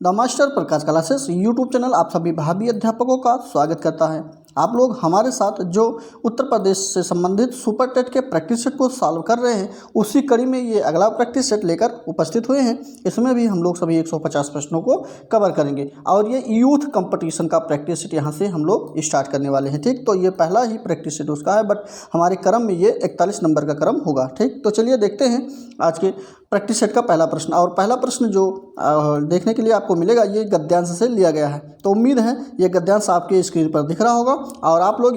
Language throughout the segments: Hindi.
The master Prakash classes YouTube channel आप सभी भावी अध्यापकों का स्वागत करता है। आप लोग हमारे साथ जो उत्तर प्रदेश से संबंधित सुपर टेट के प्रैक्टिस सेट को सॉल्व कर रहे हैं, उसी कड़ी में ये अगला प्रैक्टिस सेट लेकर उपस्थित हुए हैं। इसमें भी हम लोग सभी 150 प्रश्नों को कवर करेंगे और ये यूथ कंपटीशन का प्रैक्टिस सेट यहाँ से हम लोग स्टार्ट करने वाले हैं। ठीक, तो ये पहला ही प्रैक्टिस सेट उसका है, बट हमारे क्रम में ये 41 नंबर का क्रम होगा। ठीक, तो चलिए देखते हैं आज के प्रैक्टिस सेट का पहला प्रश्न। और पहला प्रश्न जो देखने के लिए आपको मिलेगा ये गद्यांश से लिया गया है, तो उम्मीद है ये गद्यांश आपके स्क्रीन पर दिख रहा होगा और आप लोग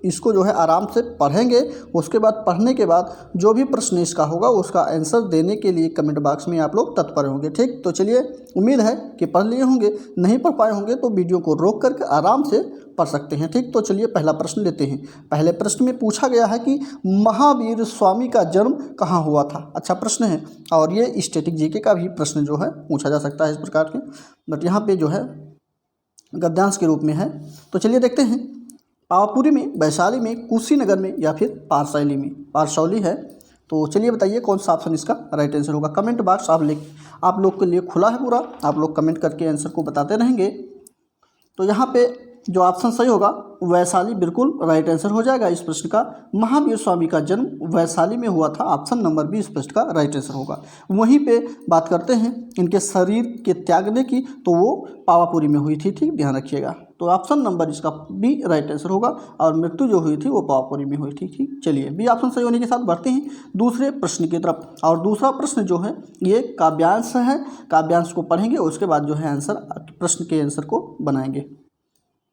इसको जो है आराम से पढ़ेंगे। उसके बाद पढ़ने के बाद जो भी प्रश्न इसका होगा उसका आंसर देने के लिए कमेंट बॉक्स में आप लोग तत्पर होंगे। ठीक, तो चलिए उम्मीद है कि पढ़ लिए होंगे, नहीं पढ़ पाए होंगे तो वीडियो को रोक करके आराम से पढ़ सकते हैं। ठीक, तो चलिए पहला प्रश्न लेते हैं। पहले प्रश्न में पूछा गया है कि महावीर स्वामी का जन्म कहाँ हुआ था। अच्छा प्रश्न है और ये स्टैटिक जीके का भी प्रश्न जो है पूछा जा सकता है इस प्रकार के, बट यहाँ पे जो है गद्यांश के रूप में है। तो चलिए देखते हैं। पावापुरी में, वैशाली में, कुशीनगर में या फिर पारसौली में। पारसौली है, तो चलिए बताइए कौन सा ऑप्शन इसका राइट आंसर होगा। कमेंट बॉक्स आप लोग के लिए खुला है पूरा, आप लोग कमेंट करके आंसर को बताते रहेंगे। तो यहाँ पे जो ऑप्शन सही होगा वैशाली बिल्कुल राइट आंसर हो जाएगा इस प्रश्न का। महावीर स्वामी का जन्म वैशाली में हुआ था, ऑप्शन नंबर बी इस प्रश्न का राइट आंसर होगा। वहीं पे बात करते हैं इनके शरीर के त्यागने की, तो वो पावापुरी में हुई थी। ठीक, ध्यान रखिएगा। तो ऑप्शन नंबर इसका बी राइट आंसर होगा और मृत्यु जो हुई थी वो पावापुरी में हुई थी। ठीक, चलिए बी ऑप्शन सही होने के साथ बढ़ते हैं दूसरे प्रश्न की तरफ। और दूसरा प्रश्न जो है ये काव्यांश है। काव्यांश को पढ़ेंगे, उसके बाद जो है आंसर प्रश्न के आंसर को बनाएंगे।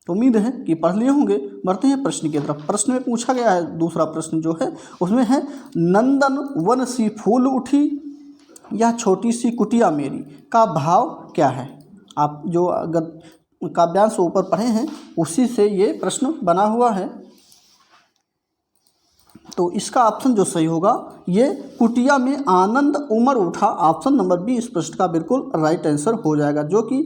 तो उम्मीद है कि पढ़ लिए होंगे। बढ़ते हैं प्रश्न की तरफ। प्रश्न में पूछा गया है दूसरा प्रश्न जो है उसमें है नंदन वन सी फूल उठी या छोटी सी कुटिया मेरी का भाव क्या है। आप जो काव्यांश ऊपर पढ़े हैं उसी से ये प्रश्न बना हुआ है। तो इसका ऑप्शन जो सही होगा ये कुटिया में आनंद उमड़ उठा, ऑप्शन नंबर बी इस प्रश्न का बिल्कुल राइट आंसर हो जाएगा, जो कि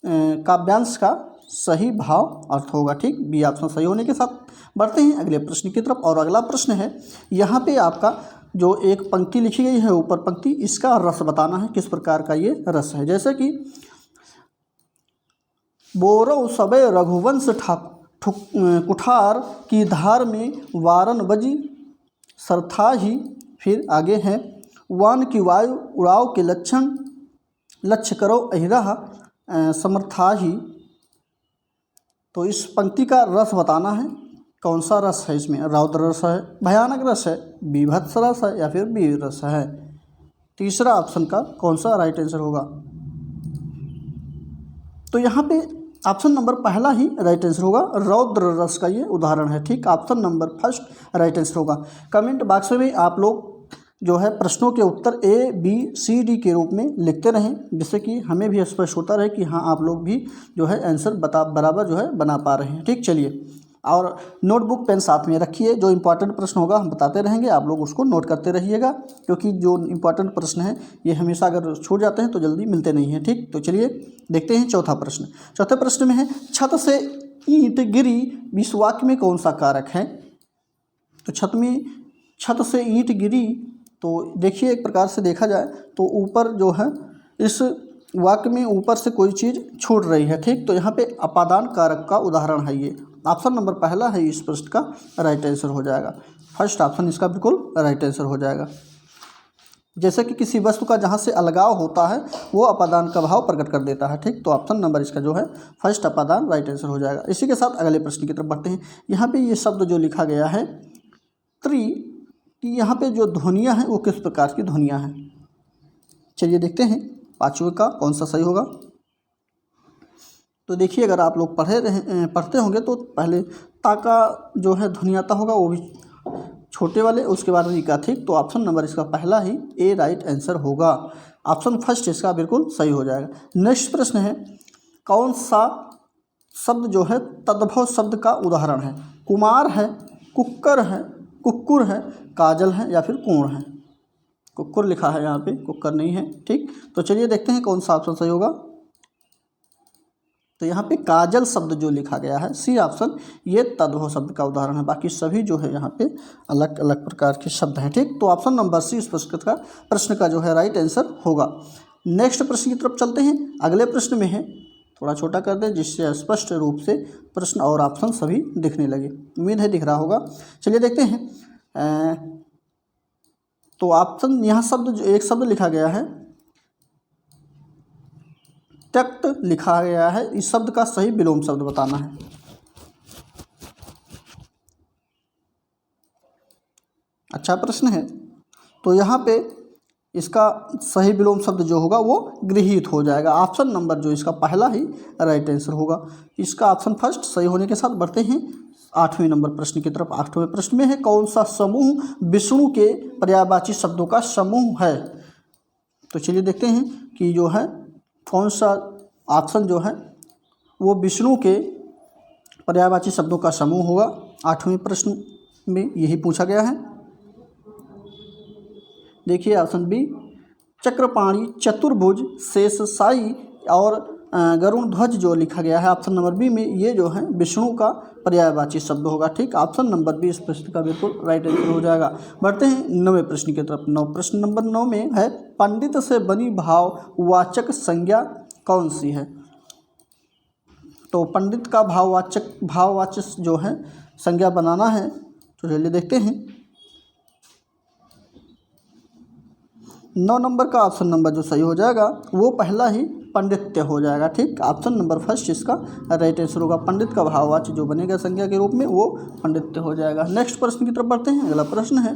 काव्यांश का सही भाव अर्थ होगा। ठीक, बी ऑप्शन सही होने के साथ बढ़ते हैं अगले प्रश्न की तरफ। और अगला प्रश्न है, यहाँ पे आपका जो एक पंक्ति लिखी गई है ऊपर पंक्ति, इसका रस बताना है, किस प्रकार का ये रस है। जैसे कि बोरव सबे रघुवंश कुठार की धार में वारन बजी सरथा ही। फिर आगे है वान की वायु उड़ाव के लक्षण लक्ष्य करो अहिरा समर्था ही। तो इस पंक्ति का रस बताना है, कौन सा रस है इसमें। रौद्र रस है, भयानक रस है, बीभत्स रस है या फिर वीर रस है। तीसरा ऑप्शन का कौन सा राइट आंसर होगा। तो यहाँ पे ऑप्शन नंबर पहला ही राइट आंसर होगा, रौद्र रस का ये उदाहरण है। ठीक, option number first right answer होगा। कमेंट बॉक्स में आप लोग जो है प्रश्नों के उत्तर ए बी सी डी के रूप में लिखते रहें, जिससे कि हमें भी स्पष्ट होता रहे कि हाँ आप लोग भी जो है आंसर बराबर जो है बना पा रहे हैं। ठीक, चलिए और नोटबुक पेन साथ में रखिए, जो इंपॉर्टेंट प्रश्न होगा हम बताते रहेंगे, आप लोग उसको नोट करते रहिएगा, क्योंकि जो इंपॉर्टेंट प्रश्न है ये हमेशा अगर छूट जाते हैं तो जल्दी मिलते नहीं हैं। ठीक, तो चलिए देखते हैं चौथा प्रश्न। चौथे प्रश्न में है छत से ईंट गिरी इस वाक्य में कौन सा कारक है। तो छत से ईंट गिरी, तो देखिए एक प्रकार से देखा जाए तो ऊपर जो है इस वाक्य में ऊपर से कोई चीज़ छूट रही है। ठीक, तो यहाँ पे अपादान कारक का उदाहरण है ये। ऑप्शन नंबर पहला है इस प्रश्न का राइट आंसर हो जाएगा। फर्स्ट ऑप्शन इसका बिल्कुल राइट आंसर हो जाएगा। जैसे कि किसी वस्तु का जहाँ से अलगाव होता है वो अपादान का भाव प्रकट कर देता है। ठीक, तो ऑप्शन नंबर इसका जो है फर्स्ट अपादान राइट आंसर हो जाएगा। इसी के साथ अगले प्रश्न की तरफ बढ़ते हैं। यहाँ पे ये शब्द जो लिखा गया है त्रि, कि यहाँ पे जो ध्वनियाँ हैं वो किस प्रकार की ध्वनियाँ हैं। चलिए देखते हैं पांचवें का कौन सा सही होगा। तो देखिए अगर आप लोग पढ़ते होंगे तो पहले ता का जो है ध्वनि आता होगा, वो भी छोटे वाले, उसके बाद री का। ठीक, तो ऑप्शन नंबर इसका पहला ही ए राइट आंसर होगा। ऑप्शन फर्स्ट इसका बिल्कुल सही हो जाएगा। नेक्स्ट प्रश्न है कौन सा शब्द जो है तद्भव शब्द का उदाहरण है। कुमार है, कुक्कर है, कुक्कुर है, काजल है या फिर कोण है। कुक्कुर लिखा है यहाँ पे, कुक्कर नहीं है। ठीक, तो चलिए देखते हैं कौन सा ऑप्शन सही होगा। तो यहाँ पे काजल शब्द जो लिखा गया है सी ऑप्शन, ये तद्भव शब्द का उदाहरण है। बाकी सभी जो है यहाँ पे अलग अलग प्रकार के शब्द हैं। ठीक, तो ऑप्शन नंबर सी इस प्रश्न का जो है राइट आंसर होगा। नेक्स्ट प्रश्न की तरफ चलते हैं। अगले प्रश्न में है, थोड़ा छोटा कर दें जिससे स्पष्ट रूप से प्रश्न और ऑप्शन सभी दिखने लगे। उम्मीद है दिख रहा होगा। चलिए देखते हैं। तो ऑप्शन यहाँ शब्द जो एक शब्द लिखा गया है, त्यक्त लिखा गया है, इस शब्द का सही विलोम शब्द बताना है। अच्छा प्रश्न है। तो यहाँ पे इसका सही विलोम शब्द जो होगा वो गृहीत हो जाएगा। ऑप्शन नंबर जो इसका पहला ही राइट आंसर होगा। इसका ऑप्शन फर्स्ट सही होने के साथ बढ़ते हैं 8वें नंबर प्रश्न की तरफ। 8वें प्रश्न में है, कौन सा समूह विष्णु के पर्यायवाची शब्दों का समूह है। तो चलिए देखते हैं कि जो है कौन सा ऑप्शन जो है वो विष्णु के पर्यायवाची शब्दों का समूह होगा। 8वें प्रश्न में यही पूछा गया है। देखिए ऑप्शन बी, चक्रपाणी, चतुर्भुज, शेषशायी और गरुण ध्वज जो लिखा गया है ऑप्शन नंबर बी में, ये जो है विष्णु का पर्यायवाची शब्द होगा। ठीक, ऑप्शन नंबर बी इस प्रश्न का बिल्कुल राइट आंसर हो जाएगा। बढ़ते हैं 9वें प्रश्न की तरफ। प्रश्न नंबर 9 में है, पंडित से बनी भाववाचक संज्ञा कौन सी है। तो पंडित का भाववाचक जो है संज्ञा बनाना है। तो चलिए देखते हैं। 9 नंबर का ऑप्शन नंबर जो सही हो जाएगा वो पहला ही पंडित्य हो जाएगा। ठीक, ऑप्शन नंबर फर्स्ट इसका राइट आंसर होगा। पंडित का भाववाच्य जो बनेगा संज्ञा के रूप में वो पंडित्य हो जाएगा। नेक्स्ट प्रश्न की तरफ बढ़ते हैं। अगला प्रश्न है,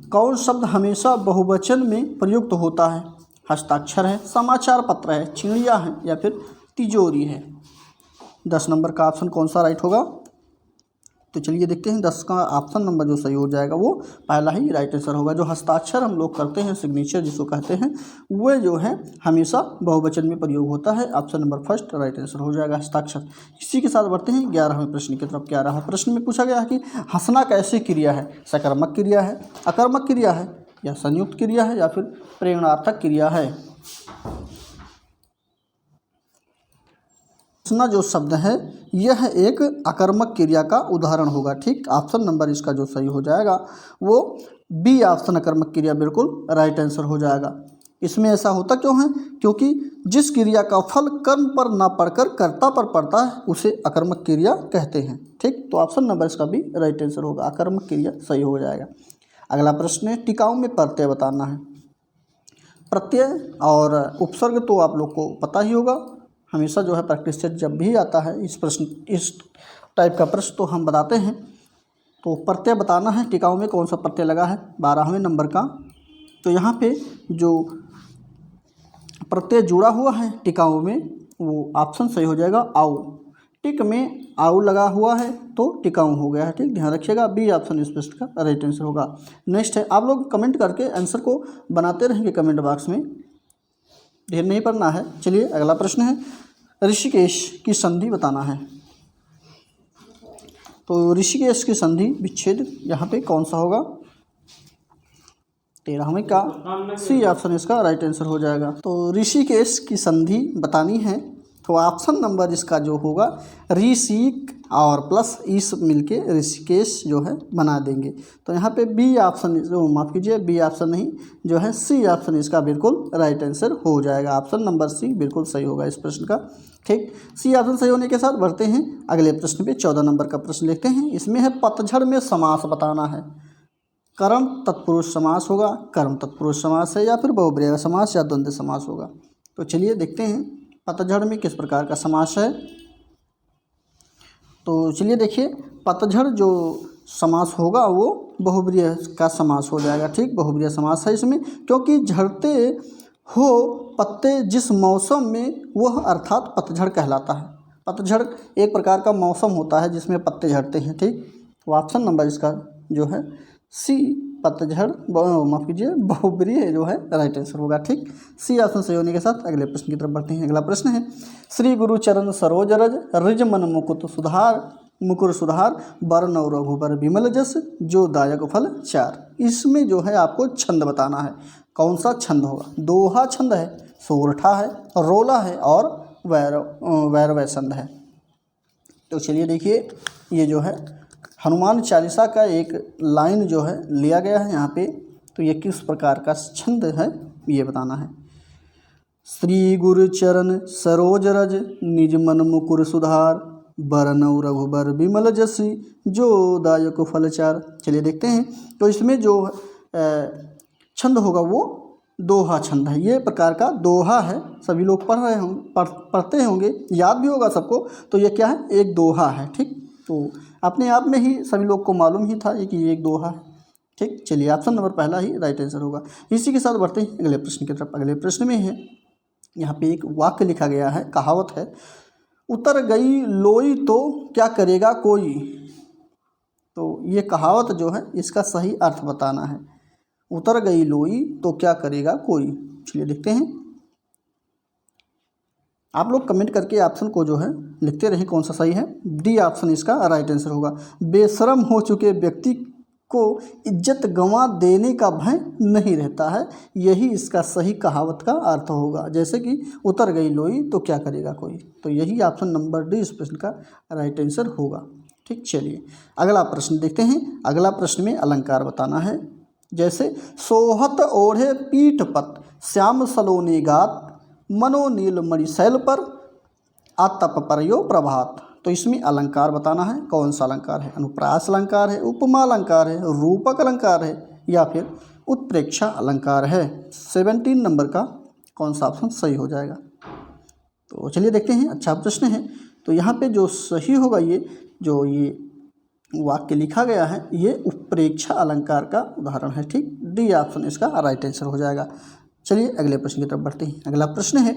कौन शब्द हमेशा बहुवचन में प्रयुक्त होता है। हस्ताक्षर है, समाचार पत्र है, चिड़िया है या फिर तिजोरी है। 10 नंबर का ऑप्शन कौन सा राइट होगा। तो चलिए देखते हैं। 10 का ऑप्शन नंबर जो सही हो जाएगा वो पहला ही राइट आंसर होगा। जो हस्ताक्षर हम लोग करते हैं, सिग्नेचर जिसको कहते हैं, वो जो है हमेशा बहुवचन में प्रयोग होता है। Option number first right answer हो जाएगा हस्ताक्षर। इसी के साथ बढ़ते हैं 11वें प्रश्न की तरफ। 11वें प्रश्न में पूछा गया है कि हंसना कैसी क्रिया है। सकर्मक क्रिया है, अकर्मक क्रिया है या संयुक्त क्रिया है या फिर प्रेरणार्थक क्रिया है। हंसना जो शब्द है यह एक अकर्मक क्रिया का उदाहरण होगा। ठीक, ऑप्शन नंबर इसका जो सही हो जाएगा वो बी ऑप्शन अकर्मक क्रिया बिल्कुल राइट आंसर हो जाएगा। इसमें ऐसा होता क्यों है, क्योंकि जिस क्रिया का फल कर्म पर ना पड़कर कर्ता पर पड़ता है उसे अकर्मक क्रिया कहते हैं। ठीक, तो ऑप्शन नंबर इसका भी राइट आंसर होगा, अकर्मक क्रिया सही हो जाएगा। अगला प्रश्न है, टिकाऊ में प्रत्यय बताना है। प्रत्यय और उपसर्ग तो आप लोग को पता ही होगा, हमेशा जो है प्रैक्टिस सेट जब भी आता है इस टाइप का प्रश्न तो हम बताते हैं। तो प्रत्यय बताना है, टिकाऊ में कौन सा प्रत्यय लगा है 12वें नंबर का। तो यहाँ पे जो प्रत्यय जुड़ा हुआ है टिकाऊ में वो ऑप्शन सही हो जाएगा आउ। टिक में आउ लगा हुआ है तो टिकाऊ हो गया है। ठीक, ध्यान रखिएगा, बी ऑप्शन इस प्रश्न का राइट आंसर होगा। नेक्स्ट है, आप लोग कमेंट करके आंसर को बनाते रहेंगे कमेंट बॉक्स में, ढेर नहीं पढ़ना है। चलिए अगला प्रश्न है, ऋषिकेश की संधि बताना है। तो ऋषिकेश की संधि विच्छेद यहाँ पे कौन सा होगा। 13वें का सी ऑप्शन इसका राइट आंसर हो जाएगा। तो ऋषिकेश की संधि बतानी है तो ऑप्शन नंबर इसका जो होगा ऋषिक और प्लस इस मिलके ऋषिकेश जो है बना देंगे। तो यहाँ पे बी ऑप्शन, माफ़ कीजिए बी ऑप्शन नहीं, जो है सी ऑप्शन इसका बिल्कुल राइट आंसर हो जाएगा। ऑप्शन नंबर सी बिल्कुल सही होगा इस प्रश्न का। ठीक, सी ऑप्शन सही होने के साथ बढ़ते हैं अगले प्रश्न पे। 14 नंबर का प्रश्न देखते हैं। इसमें है पतझड़ में समास बताना है। कर्म तत्पुरुष समास होगा, कर्म तत्पुरुष समास है या फिर बहुब्रीहि समास या द्वंद्व समास होगा। तो चलिए देखते हैं पतझड़ में किस प्रकार का समास है। तो चलिए देखिए, पतझड़ जो समास होगा वो बहुब्रीहि का समास हो जाएगा। ठीक, बहुब्रीहि समास है इसमें, क्योंकि झड़ते हो पत्ते जिस मौसम में वह अर्थात पतझड़ कहलाता है। पतझड़ एक प्रकार का मौसम होता है जिसमें पत्ते झड़ते हैं। ठीक, तो ऑप्शन नंबर इसका जो है सी पतझड़, माफ़ कीजिए बहुब्रीहि जो है राइट आंसर होगा। ठीक, सी ऑप्शन सही होने के साथ अगले प्रश्न की तरफ बढ़ते हैं। अगला प्रश्न है, श्री गुरु चरण सरोज रज रिज मन मुकुर सुधार बर नव रघुबर विमल जस जो दायक फल चार। इसमें जो है आपको छंद बताना है, कौन सा छंद होगा। दोहा छंद है, सोरठा है, रोला है और वैरव छंद है। तो चलिए देखिए, ये जो है हनुमान चालीसा का एक लाइन जो है लिया गया है यहाँ पे। तो ये किस प्रकार का छंद है ये बताना है। श्री गुरु चरण सरोज रज निज मन मुकुर सुधार बरनउँ रघुबर बिमल जसि जो दायक फलचार। चलिए देखते हैं। तो इसमें जो छंद होगा वो दोहा छंद है। ये प्रकार का दोहा है, सभी लोग पढ़ते होंगे, याद भी होगा सबको। तो ये क्या है, एक दोहा है। ठीक, तो अपने आप में ही सभी लोग को मालूम ही था कि ये एक दोहा है। ठीक, चलिए ऑप्शन नंबर पहला ही राइट आंसर होगा। इसी के साथ बढ़ते हैं अगले प्रश्न की तरफ। अगले प्रश्न में है, यहाँ पे एक वाक्य लिखा गया है, कहावत है, उतर गई लोई तो क्या करेगा कोई। तो ये कहावत जो है इसका सही अर्थ बताना है। उतर गई लोई तो क्या करेगा कोई। चलिए देखते हैं। आप लोग कमेंट करके ऑप्शन को जो है लिखते रहें कौन सा सही है। डी ऑप्शन इसका राइट आंसर होगा। बेशरम हो चुके व्यक्ति को इज्जत गंवा देने का भय नहीं रहता है, यही इसका सही कहावत का अर्थ होगा। जैसे कि उतर गई लोई तो क्या करेगा कोई। तो यही ऑप्शन नंबर डी इस प्रश्न का राइट आंसर होगा। ठीक, चलिए अगला प्रश्न देखते हैं। अगला प्रश्न में अलंकार बताना है। जैसे सोहत ओढ़े पीठ पत श्याम सलोनी गात मनो नील मणिशैल पर आतप परयो प्रभात। तो इसमें अलंकार बताना है। कौन सा अलंकार है, अनुप्रास अलंकार है, उपमा अलंकार है, रूपक अलंकार है या फिर उत्प्रेक्षा अलंकार है। 17 नंबर का कौन सा ऑप्शन सही हो जाएगा। तो चलिए देखते हैं। अच्छा प्रश्न है। तो यहाँ पे जो सही होगा, ये जो ये वाक्य लिखा गया है ये उत्प्रेक्षा अलंकार का उदाहरण है। ठीक, डी ऑप्शन इसका राइट आंसर हो जाएगा। चलिए अगले प्रश्न की तरफ बढ़ते हैं। अगला प्रश्न है,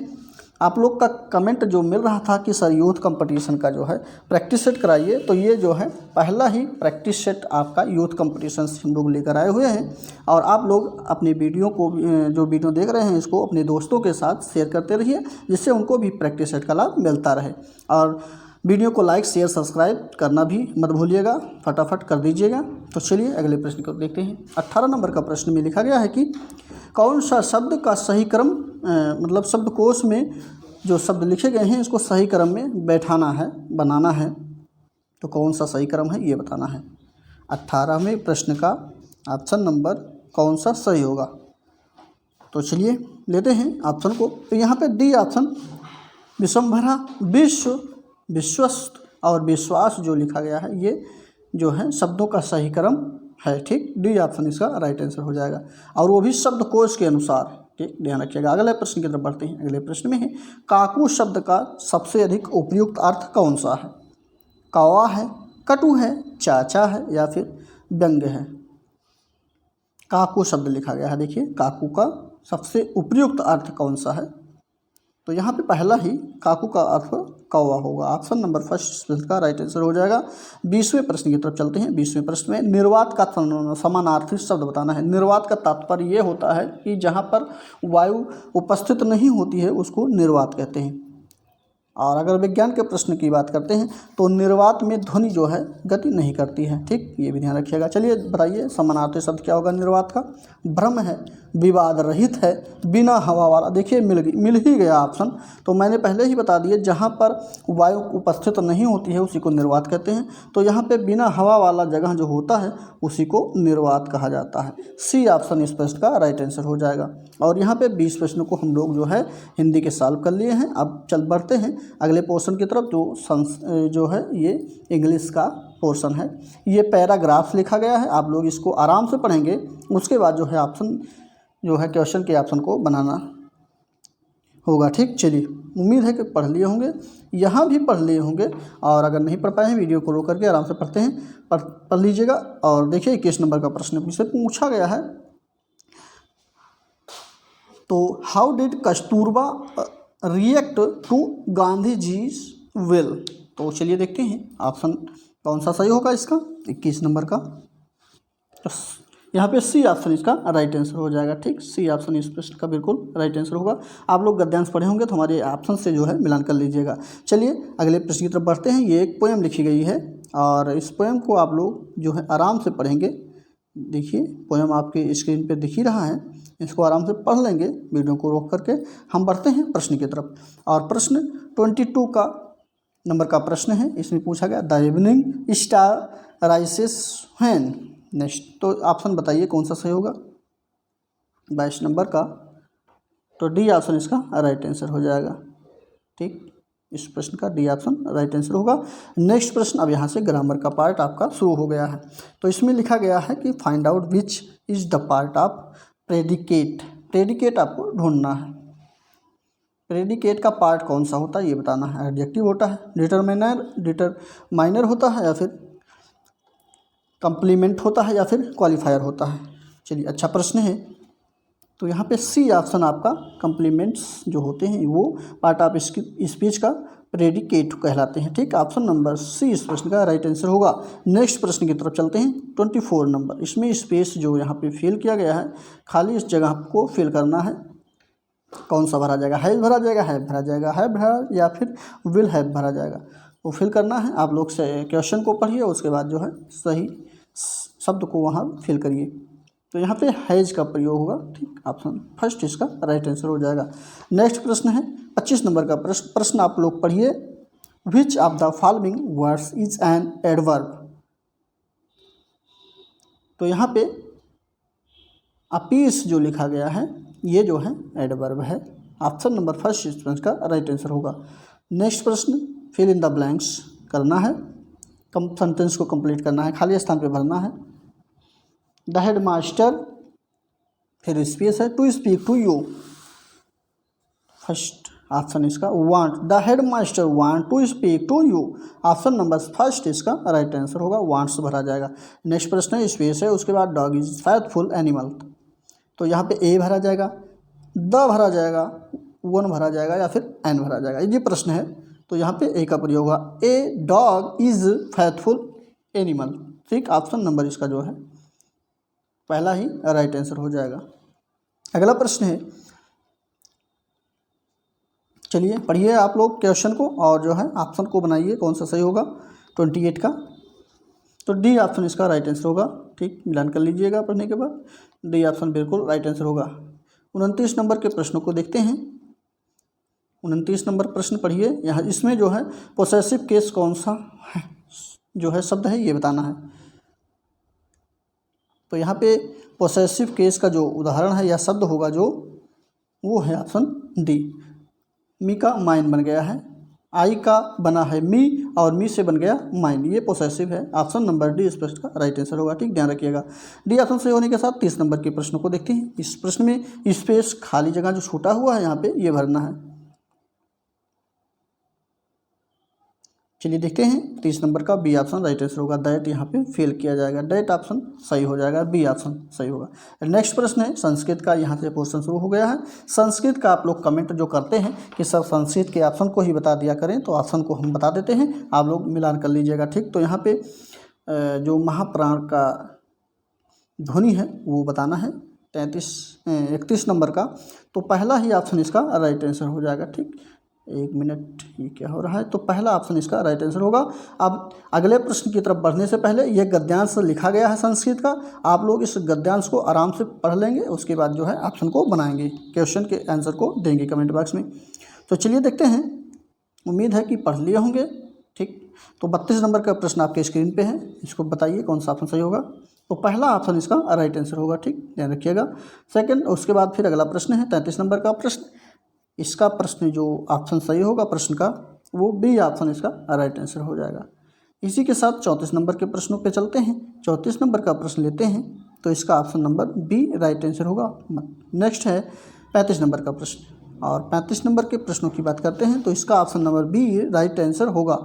आप लोग का कमेंट जो मिल रहा था कि सर यूथ कंपटीशन का जो है प्रैक्टिस सेट कराइए। तो ये जो है पहला ही प्रैक्टिस सेट आपका यूथ कंपटीशन से हम लोग लेकर आए हुए हैं। और आप लोग अपने वीडियो को, जो वीडियो देख रहे हैं, इसको अपने दोस्तों के साथ शेयर करते रहिए, जिससे उनको भी प्रैक्टिस सेट का लाभ मिलता रहे। और वीडियो को लाइक शेयर सब्सक्राइब करना भी मत भूलिएगा, फटाफट कर दीजिएगा। तो चलिए अगले प्रश्न को देखते हैं। 18 नंबर का प्रश्न में लिखा गया है कि कौन सा शब्द का सही क्रम, मतलब शब्दकोश में जो शब्द लिखे गए हैं इसको सही क्रम में बैठाना है, बनाना है। तो कौन सा सही क्रम है ये बताना है। 18वें प्रश्न का ऑप्शन नंबर कौन सा सही होगा। तो चलिए लेते हैं ऑप्शन को। तो यहाँ पे डी ऑप्शन विश्वम्भरा, विश्व, विश्वस्त और विश्वास जो लिखा गया है ये जो है शब्दों का सही क्रम है। ठीक, डी ऑप्शन इसका राइट आंसर हो जाएगा, और वो भी शब्दकोश के अनुसार। ठीक, ध्यान रखिएगा। अगले प्रश्न की तरफ बढ़ते हैं। अगले प्रश्न में है, काकू शब्द का सबसे अधिक उपयुक्त अर्थ कौन सा है। कौवा है, कटु है, चाचा है या फिर व्यंग्य है। काकू शब्द लिखा गया है, देखिए काकू का सबसे उपयुक्त अर्थ कौन सा है। तो यहाँ पे पहला ही काकू का अर्थ कौवा होगा। ऑप्शन नंबर फर्स्ट इसका राइट आंसर हो जाएगा। 20वें प्रश्न की तरफ चलते हैं। 20वें प्रश्न में निर्वात का समानार्थी शब्द बताना है। निर्वात का तात्पर्य ये होता है कि जहाँ पर वायु उपस्थित नहीं होती है उसको निर्वात कहते हैं। और अगर विज्ञान के प्रश्न की बात करते हैं तो निर्वात में ध्वनि जो है गति नहीं करती है। ठीक, ये भी ध्यान रखिएगा। चलिए बताइए समानार्थी शब्द क्या होगा निर्वात का। भ्रम है, विवाद रहित है, बिना हवा वाला। देखिए मिल ही गया ऑप्शन। तो मैंने पहले ही बता दिया, जहाँ पर वायु उपस्थित नहीं होती है उसी को निर्वात कहते हैं। तो यहाँ पे बिना हवा वाला जगह जो होता है उसी को निर्वात कहा जाता है। सी ऑप्शन इस प्रश्न का राइट आंसर हो जाएगा। और यहाँ पे 20 प्रश्नों को हम लोग जो है हिंदी के सॉल्व कर लिए हैं। अब चल बढ़ते हैं अगले पोर्शन की तरफ, जो है ये इंग्लिश का पोर्शन है। ये पैराग्राफ लिखा गया है, आप लोग इसको आराम से पढ़ेंगे। उसके बाद जो है ऑप्शन जो है क्वेश्चन के ऑप्शन को बनाना होगा। ठीक, चलिए उम्मीद है कि पढ़ लिए होंगे, यहाँ भी पढ़ लिए होंगे। और अगर नहीं पढ़ पाए हैं वीडियो को रोक करके आराम से पढ़ते हैं, पढ़ लीजिएगा। और देखिए 21 नंबर का प्रश्न इससे पूछा गया है। तो how did Kasturba react to Gandhi ji's will. तो चलिए देखते हैं ऑप्शन कौन सा सही होगा इसका। 21 नंबर का यहाँ पे सी ऑप्शन इसका राइट आंसर हो जाएगा। ठीक, सी ऑप्शन इस प्रश्न का बिल्कुल राइट आंसर होगा। आप लोग गद्यांश पढ़े होंगे तो हमारे ऑप्शन से जो है मिलान कर लीजिएगा। चलिए अगले प्रश्न की तरफ बढ़ते हैं। ये एक पोएम लिखी गई है और इस पोएम को आप लोग जो है आराम से पढ़ेंगे। देखिए पोएम आपके स्क्रीन पे दिख ही रहा है, इसको आराम से पढ़ लेंगे वीडियो को रोक करके। हम बढ़ते हैं प्रश्न की तरफ। और प्रश्न 22 का नंबर का प्रश्न है। इसमें पूछा गया the evening star राइसेस when. Next तो ऑप्शन बताइए कौन सा सही होगा। 22 नंबर का तो डी ऑप्शन इसका राइट आंसर हो जाएगा। ठीक, इस प्रश्न का डी ऑप्शन राइट आंसर होगा। नेक्स्ट प्रश्न, अब यहाँ से ग्रामर का पार्ट आपका शुरू हो गया है। तो इसमें लिखा गया है कि find out which is the part of predicate. Predicate आपको ढूंढना है। प्रेडिकेट का पार्ट कौन सा होता है ये बताना है। एडजेक्टिव होता है, डिटरमाइनर होता है, या फिर कंप्लीमेंट होता है, या फिर क्वालिफायर होता है। चलिए, अच्छा प्रश्न है। तो यहाँ पे सी ऑप्शन आपका कंप्लीमेंट्स जो होते हैं वो पार्ट ऑफ स्पीच का प्रेडिकेट कहलाते हैं। ठीक, ऑप्शन नंबर सी इस प्रश्न का राइट आंसर होगा। नेक्स्ट प्रश्न की तरफ चलते हैं। 24 नंबर, इसमें स्पेस जो यहाँ पे फिल किया गया है, खाली इस जगह को फिल करना है। कौन सा भरा जाएगा? हैज़ भरा जाएगा, हैव भरा जाएगा, है भरा, या फिर विल हैव भरा जाएगा, वो फिल करना है। आप लोग से क्वेश्चन को पढ़िए, उसके बाद जो है सही शब्द को वहाँ फिल करिए। तो यहाँ पे हैज़ का प्रयोग होगा। ठीक, ऑप्शन फर्स्ट इसका राइट आंसर हो जाएगा। नेक्स्ट प्रश्न है 25 नंबर का प्रश्न आप लोग पढ़िए। Which of the following words is an adverb. तो यहाँ पे अपीस जो लिखा गया है ये जो है एडवर्ब है। ऑप्शन नंबर फर्स्ट इस प्रश्न का राइट आंसर होगा। नेक्स्ट प्रश्न, फिल इन द ब्लैंक्स करना है, सेंटेंस को कंप्लीट करना है, खाली स्थान पे भरना है। द हेड मास्टर, फिर स्पेस है, to speak to you. First option इसका want, the head master want to speak to you. Option number first इसका राइट आंसर होगा, वांट्स भरा जाएगा। नेक्स्ट प्रश्न है, स्पेस है, उसके बाद डॉग इज फेथफुल एनिमल। तो यहाँ पे ए भरा जाएगा, द भरा जाएगा, वन भरा जाएगा, या फिर एन भरा जाएगा। ये प्रश्न है तो यहाँ पे ए का प्रयोग होगा। A dog is faithful animal. ठीक, ऑप्शन नंबर इसका जो है पहला ही राइट आंसर हो जाएगा। अगला प्रश्न है, चलिए पढ़िए आप लोग क्वेश्चन को और जो है ऑप्शन को बनाइए कौन सा सही होगा 28 का। तो डी ऑप्शन इसका राइट आंसर होगा। ठीक, मिलान कर लीजिएगा पढ़ने के बाद। डी ऑप्शन बिल्कुल राइट आंसर होगा। 29 नंबर के प्रश्नों को देखते हैं। 29 नंबर प्रश्न पढ़िए। यहाँ इसमें जो है पोसेसिव केस कौन सा है जो है शब्द है ये बताना है। तो यहाँ पे पोसेसिव केस का जो उदाहरण है या शब्द होगा जो वो है ऑप्शन डी। मी का माइन बन गया है, आई का बना है मी, और मी से बन गया माइन, ये पोसेसिव है। ऑप्शन नंबर डी इस प्रश्न का राइट आंसर होगा। ठीक, ध्यान रखिएगा। डी ऑप्शन सही होने के साथ 30 नंबर के प्रश्नों को देखते हैं। इस प्रश्न में स्पेस खाली जगह जो छूटा हुआ है यहाँ पे ये भरना है। चलिए देखते हैं 30 नंबर का बी ऑप्शन राइट आंसर होगा। दैट यहाँ पे फेल किया जाएगा, दैट ऑप्शन सही हो जाएगा, बी ऑप्शन सही होगा। नेक्स्ट प्रश्न है संस्कृत का, यहाँ से पोर्शन शुरू हो गया है। संस्कृत का आप लोग कमेंट जो करते हैं कि सर संस्कृत के ऑप्शन को ही बता दिया करें, तो ऑप्शन को हम बता देते हैं, आप लोग मिलान कर लीजिएगा। ठीक, तो यहाँ पे जो महाप्राण का ध्वनि है वो बताना है 31 नंबर का। तो पहला ही ऑप्शन इसका राइट आंसर हो जाएगा। ठीक, एक मिनट, ये क्या हो रहा है? तो पहला ऑप्शन इसका राइट आंसर होगा। अब अगले प्रश्न की तरफ बढ़ने से पहले ये गद्यांश लिखा गया है संस्कृत का, आप लोग इस गद्यांश को आराम से पढ़ लेंगे, उसके बाद जो है ऑप्शन को बनाएंगे, क्वेश्चन के आंसर को देंगे कमेंट बॉक्स में। तो चलिए देखते हैं, उम्मीद है कि पढ़ लिए होंगे। ठीक, तो 32 नंबर का प्रश्न आपके स्क्रीन पे है, इसको बताइए कौन सा ऑप्शन सही होगा। तो पहला ऑप्शन इसका राइट आंसर होगा। ठीक, ध्यान रखिएगा। सेकंड, उसके बाद फिर अगला प्रश्न है 33 नंबर का प्रश्न। इसका प्रश्न जो ऑप्शन सही होगा प्रश्न का वो बी ऑप्शन इसका राइट आंसर हो जाएगा। इसी के साथ 34 नंबर के प्रश्नों पे चलते हैं। 34 नंबर का प्रश्न लेते हैं, तो इसका option number B right answer होगा। नेक्स्ट है 35 नंबर का प्रश्न, और 35 नंबर के प्रश्नों की बात करते हैं, तो इसका option number B right answer होगा।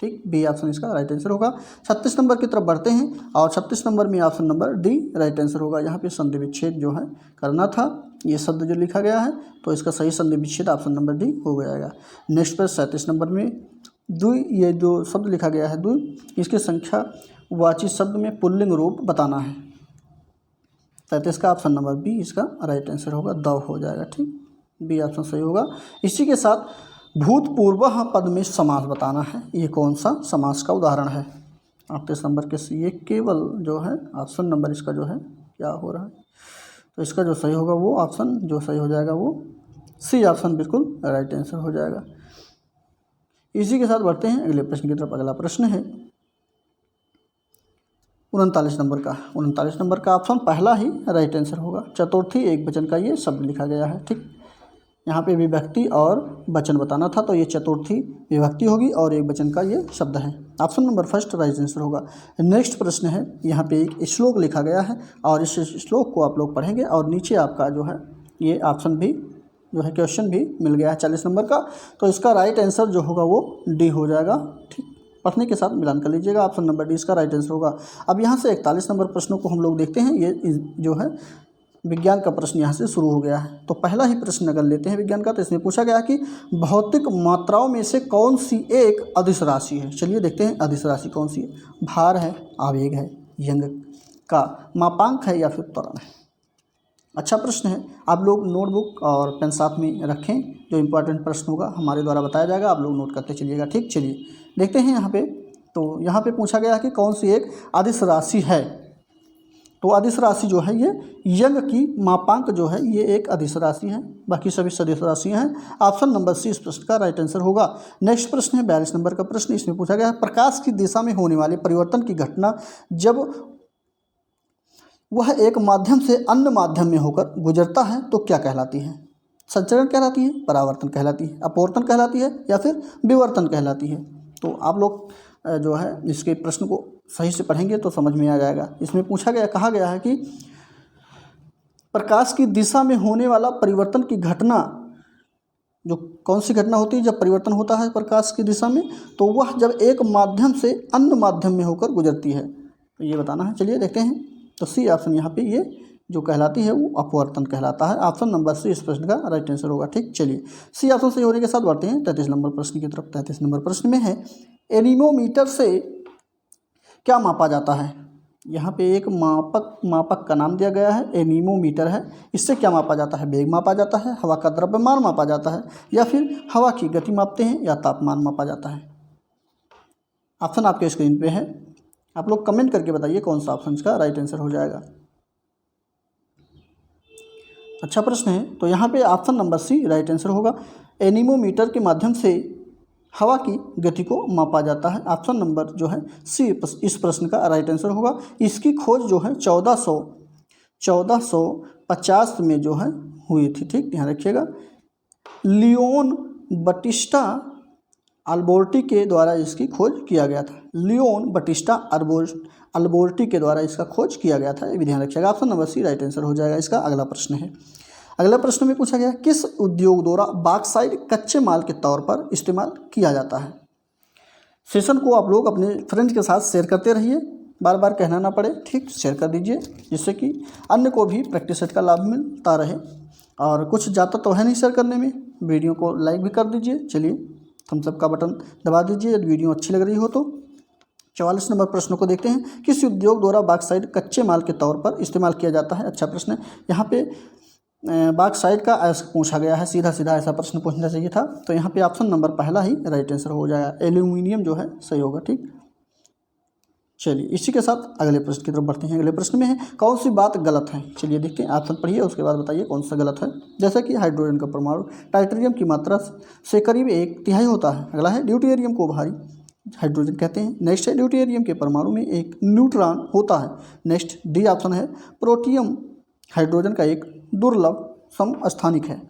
ठीक, बी ऑप्शन इसका राइट आंसर होगा। 36 नंबर की तरफ बढ़ते हैं, और 36 नंबर में option number D right answer होगा। यहाँ पे संधि विच्छेद जो है करना था, ये शब्द जो लिखा गया है, तो इसका सही संधि विच्छेद ऑप्शन नंबर डी हो जाएगा। नेक्स्ट पर 37 नंबर में द्वि, ये जो शब्द लिखा गया है द्वि, इसकी संख्या वाची शब्द में पुल्लिंग रूप बताना है। 33 का ऑप्शन नंबर बी इसका राइट आंसर होगा, द हो जाएगा। ठीक, बी ऑप्शन सही होगा। इसी के साथ भूतपूर्व पद में समास बताना है, ये कौन सा समास का उदाहरण है। 38 नंबर के ये केवल जो है ऑप्शन नंबर इसका जो है क्या हो रहा है, तो इसका जो सही होगा वो ऑप्शन जो सही हो जाएगा वो सी ऑप्शन बिल्कुल राइट आंसर हो जाएगा। इसी के साथ बढ़ते हैं अगले प्रश्न की तरफ। अगला प्रश्न है 39 नंबर का। 39 नंबर का ऑप्शन पहला ही राइट आंसर होगा। चतुर्थी एक वचन का ये शब्द लिखा गया है। ठीक, यहाँ पे विभक्ति और वचन बताना था, तो ये चतुर्थी विभक्ति होगी और एक वचन का ये शब्द है। Option number first right answer होगा। नेक्स्ट प्रश्न है, यहाँ पे एक श्लोक लिखा गया है और इस श्लोक को आप लोग पढ़ेंगे और नीचे आपका जो है ये ऑप्शन भी जो है क्वेश्चन भी मिल गया है 40 नंबर का, तो इसका राइट आंसर जो होगा वो डी हो जाएगा। ठीक, पढ़ने के साथ मिलान कर लीजिएगा, ऑप्शन नंबर डी इसका राइट आंसर होगा। अब यहाँ से 41 नंबर प्रश्नों को हम लोग देखते हैं। ये जो है विज्ञान का प्रश्न यहाँ से शुरू हो गया है। तो पहला ही प्रश्न अगर लेते हैं विज्ञान का, तो इसमें पूछा गया कि भौतिक मात्राओं में से कौन सी एक अदिश राशि है। चलिए देखते हैं अदिश राशि कौन सी है। भार है, आवेग है, यंग का मापांक है या फिर त्वरण है। अच्छा प्रश्न है, आप लोग नोटबुक और पेन साथ में रखें, जो इम्पोर्टेंट प्रश्न होगा हमारे द्वारा बताया जाएगा, आप लोग नोट करते चलिएगा। ठीक, चलिए देखते हैं यहाँ पे। तो यहाँ पे पूछा गया कि कौन सी एक अदिश राशि है। तो अदिश राशि जो है ये यंग की मापांक जो है ये एक अदिश राशि है, बाकी सभी सदिश राशियाँ हैं। ऑप्शन नंबर सी इस प्रश्न का राइट आंसर होगा। नेक्स्ट प्रश्न है 42 नंबर का प्रश्न। इसमें पूछा गया है प्रकाश की दिशा में होने वाले परिवर्तन की घटना जब वह एक माध्यम से अन्य माध्यम में होकर गुजरता है तो क्या कहलाती है। संचरण कहलाती है, परावर्तन कहलाती है, अपवर्तन कहलाती है या फिर विवर्तन कहलाती है। तो आप लोग जो है इसके प्रश्न को सही से पढ़ेंगे तो समझ में आ जाएगा। इसमें पूछा गया, कहा गया है कि प्रकाश की दिशा में होने वाला परिवर्तन की घटना, जो कौन सी घटना होती है जब परिवर्तन होता है प्रकाश की दिशा में, तो वह जब एक माध्यम से अन्य माध्यम में होकर गुजरती है, तो ये बताना है। चलिए देखते हैं। तो सी ऑप्शन यहाँ पे ये जो कहलाती है वो अपवर्तन कहलाता है। ऑप्शन नंबर सी इस प्रश्न का राइट आंसर होगा। ठीक, चलिए सी ऑप्शन सही होने के साथ बढ़ते हैं 33 नंबर प्रश्न की तरफ। 33 नंबर प्रश्न में है एनीमोमीटर से क्या मापा जाता है। यहाँ पे एक मापक का नाम दिया गया है, एनीमोमीटर है। इससे क्या मापा जाता है। वेग मापा जाता है, हवा का द्रव्यमान मापा जाता है या फिर हवा की गति मापते हैं या तापमान मापा जाता है। ऑप्शन आपके स्क्रीन पे है, आप लोग कमेंट करके बताइए कौन सा ऑप्शन इसका राइट आंसर हो जाएगा। अच्छा प्रश्न है, तो यहाँ पे option number C right answer होगा। एनीमोमीटर के माध्यम से हवा की गति को मापा जाता है। ऑप्शन नंबर जो है सी इस प्रश्न का राइट आंसर होगा। इसकी खोज जो है 1450 में जो है हुई थी। ठीक, ध्यान रखिएगा। लियोन बटिस्टा अल्बोर्टी के द्वारा इसकी खोज किया गया था। लियोन बटिस्टा अल्बोर्टी के द्वारा इसका खोज किया गया था, ये भी ध्यान रखिएगा। Option number C right answer हो जाएगा इसका। अगला प्रश्न है, अगला प्रश्न में पूछा गया किस उद्योग द्वारा बॉक्साइट कच्चे माल के तौर पर इस्तेमाल किया जाता है। सेशन को आप लोग अपने फ्रेंड्स के साथ शेयर करते रहिए, बार बार कहना ना पड़े। ठीक, शेयर कर दीजिए जिससे कि अन्य को भी प्रैक्टिस सेट का लाभ मिलता रहे। और कुछ जाता तो है नहीं शेयर करने में, वीडियो को लाइक भी कर दीजिए। चलिए थम्स अप का बटन दबा दीजिए यदि वीडियो अच्छी लग रही हो तो। 44 नंबर प्रश्न को देखते हैं, किस उद्योग द्वारा बॉक्साइट कच्चे माल के तौर पर इस्तेमाल किया जाता है। अच्छा प्रश्न है, यहाँ पे बॉक्साइट का ऐसा पूछा गया है, सीधा सीधा ऐसा प्रश्न पूछना चाहिए था। तो यहाँ पे ऑप्शन नंबर पहला ही राइट आंसर हो जाएगा, एल्यूमिनियम जो है सही होगा। ठीक, चलिए इसी के साथ अगले प्रश्न की तरफ बढ़ते हैं। अगले प्रश्न में है कौन सी बात गलत है। चलिए देखते हैं, ऑप्शन पढ़िए उसके बाद बताइए कौन सा गलत है। जैसा कि हाइड्रोजन का परमाणु टाइटेरियम की मात्रा से करीब 1/3 होता है। अगला है ड्यूटेरियम को भारी हाइड्रोजन कहते हैं। नेक्स्ट है ड्यूटेरियम के परमाणु में एक न्यूट्रॉन होता है। नेक्स्ट डी ऑप्शन है प्रोटियम हाइड्रोजन का एक दुर्लभ समस्थानिक है।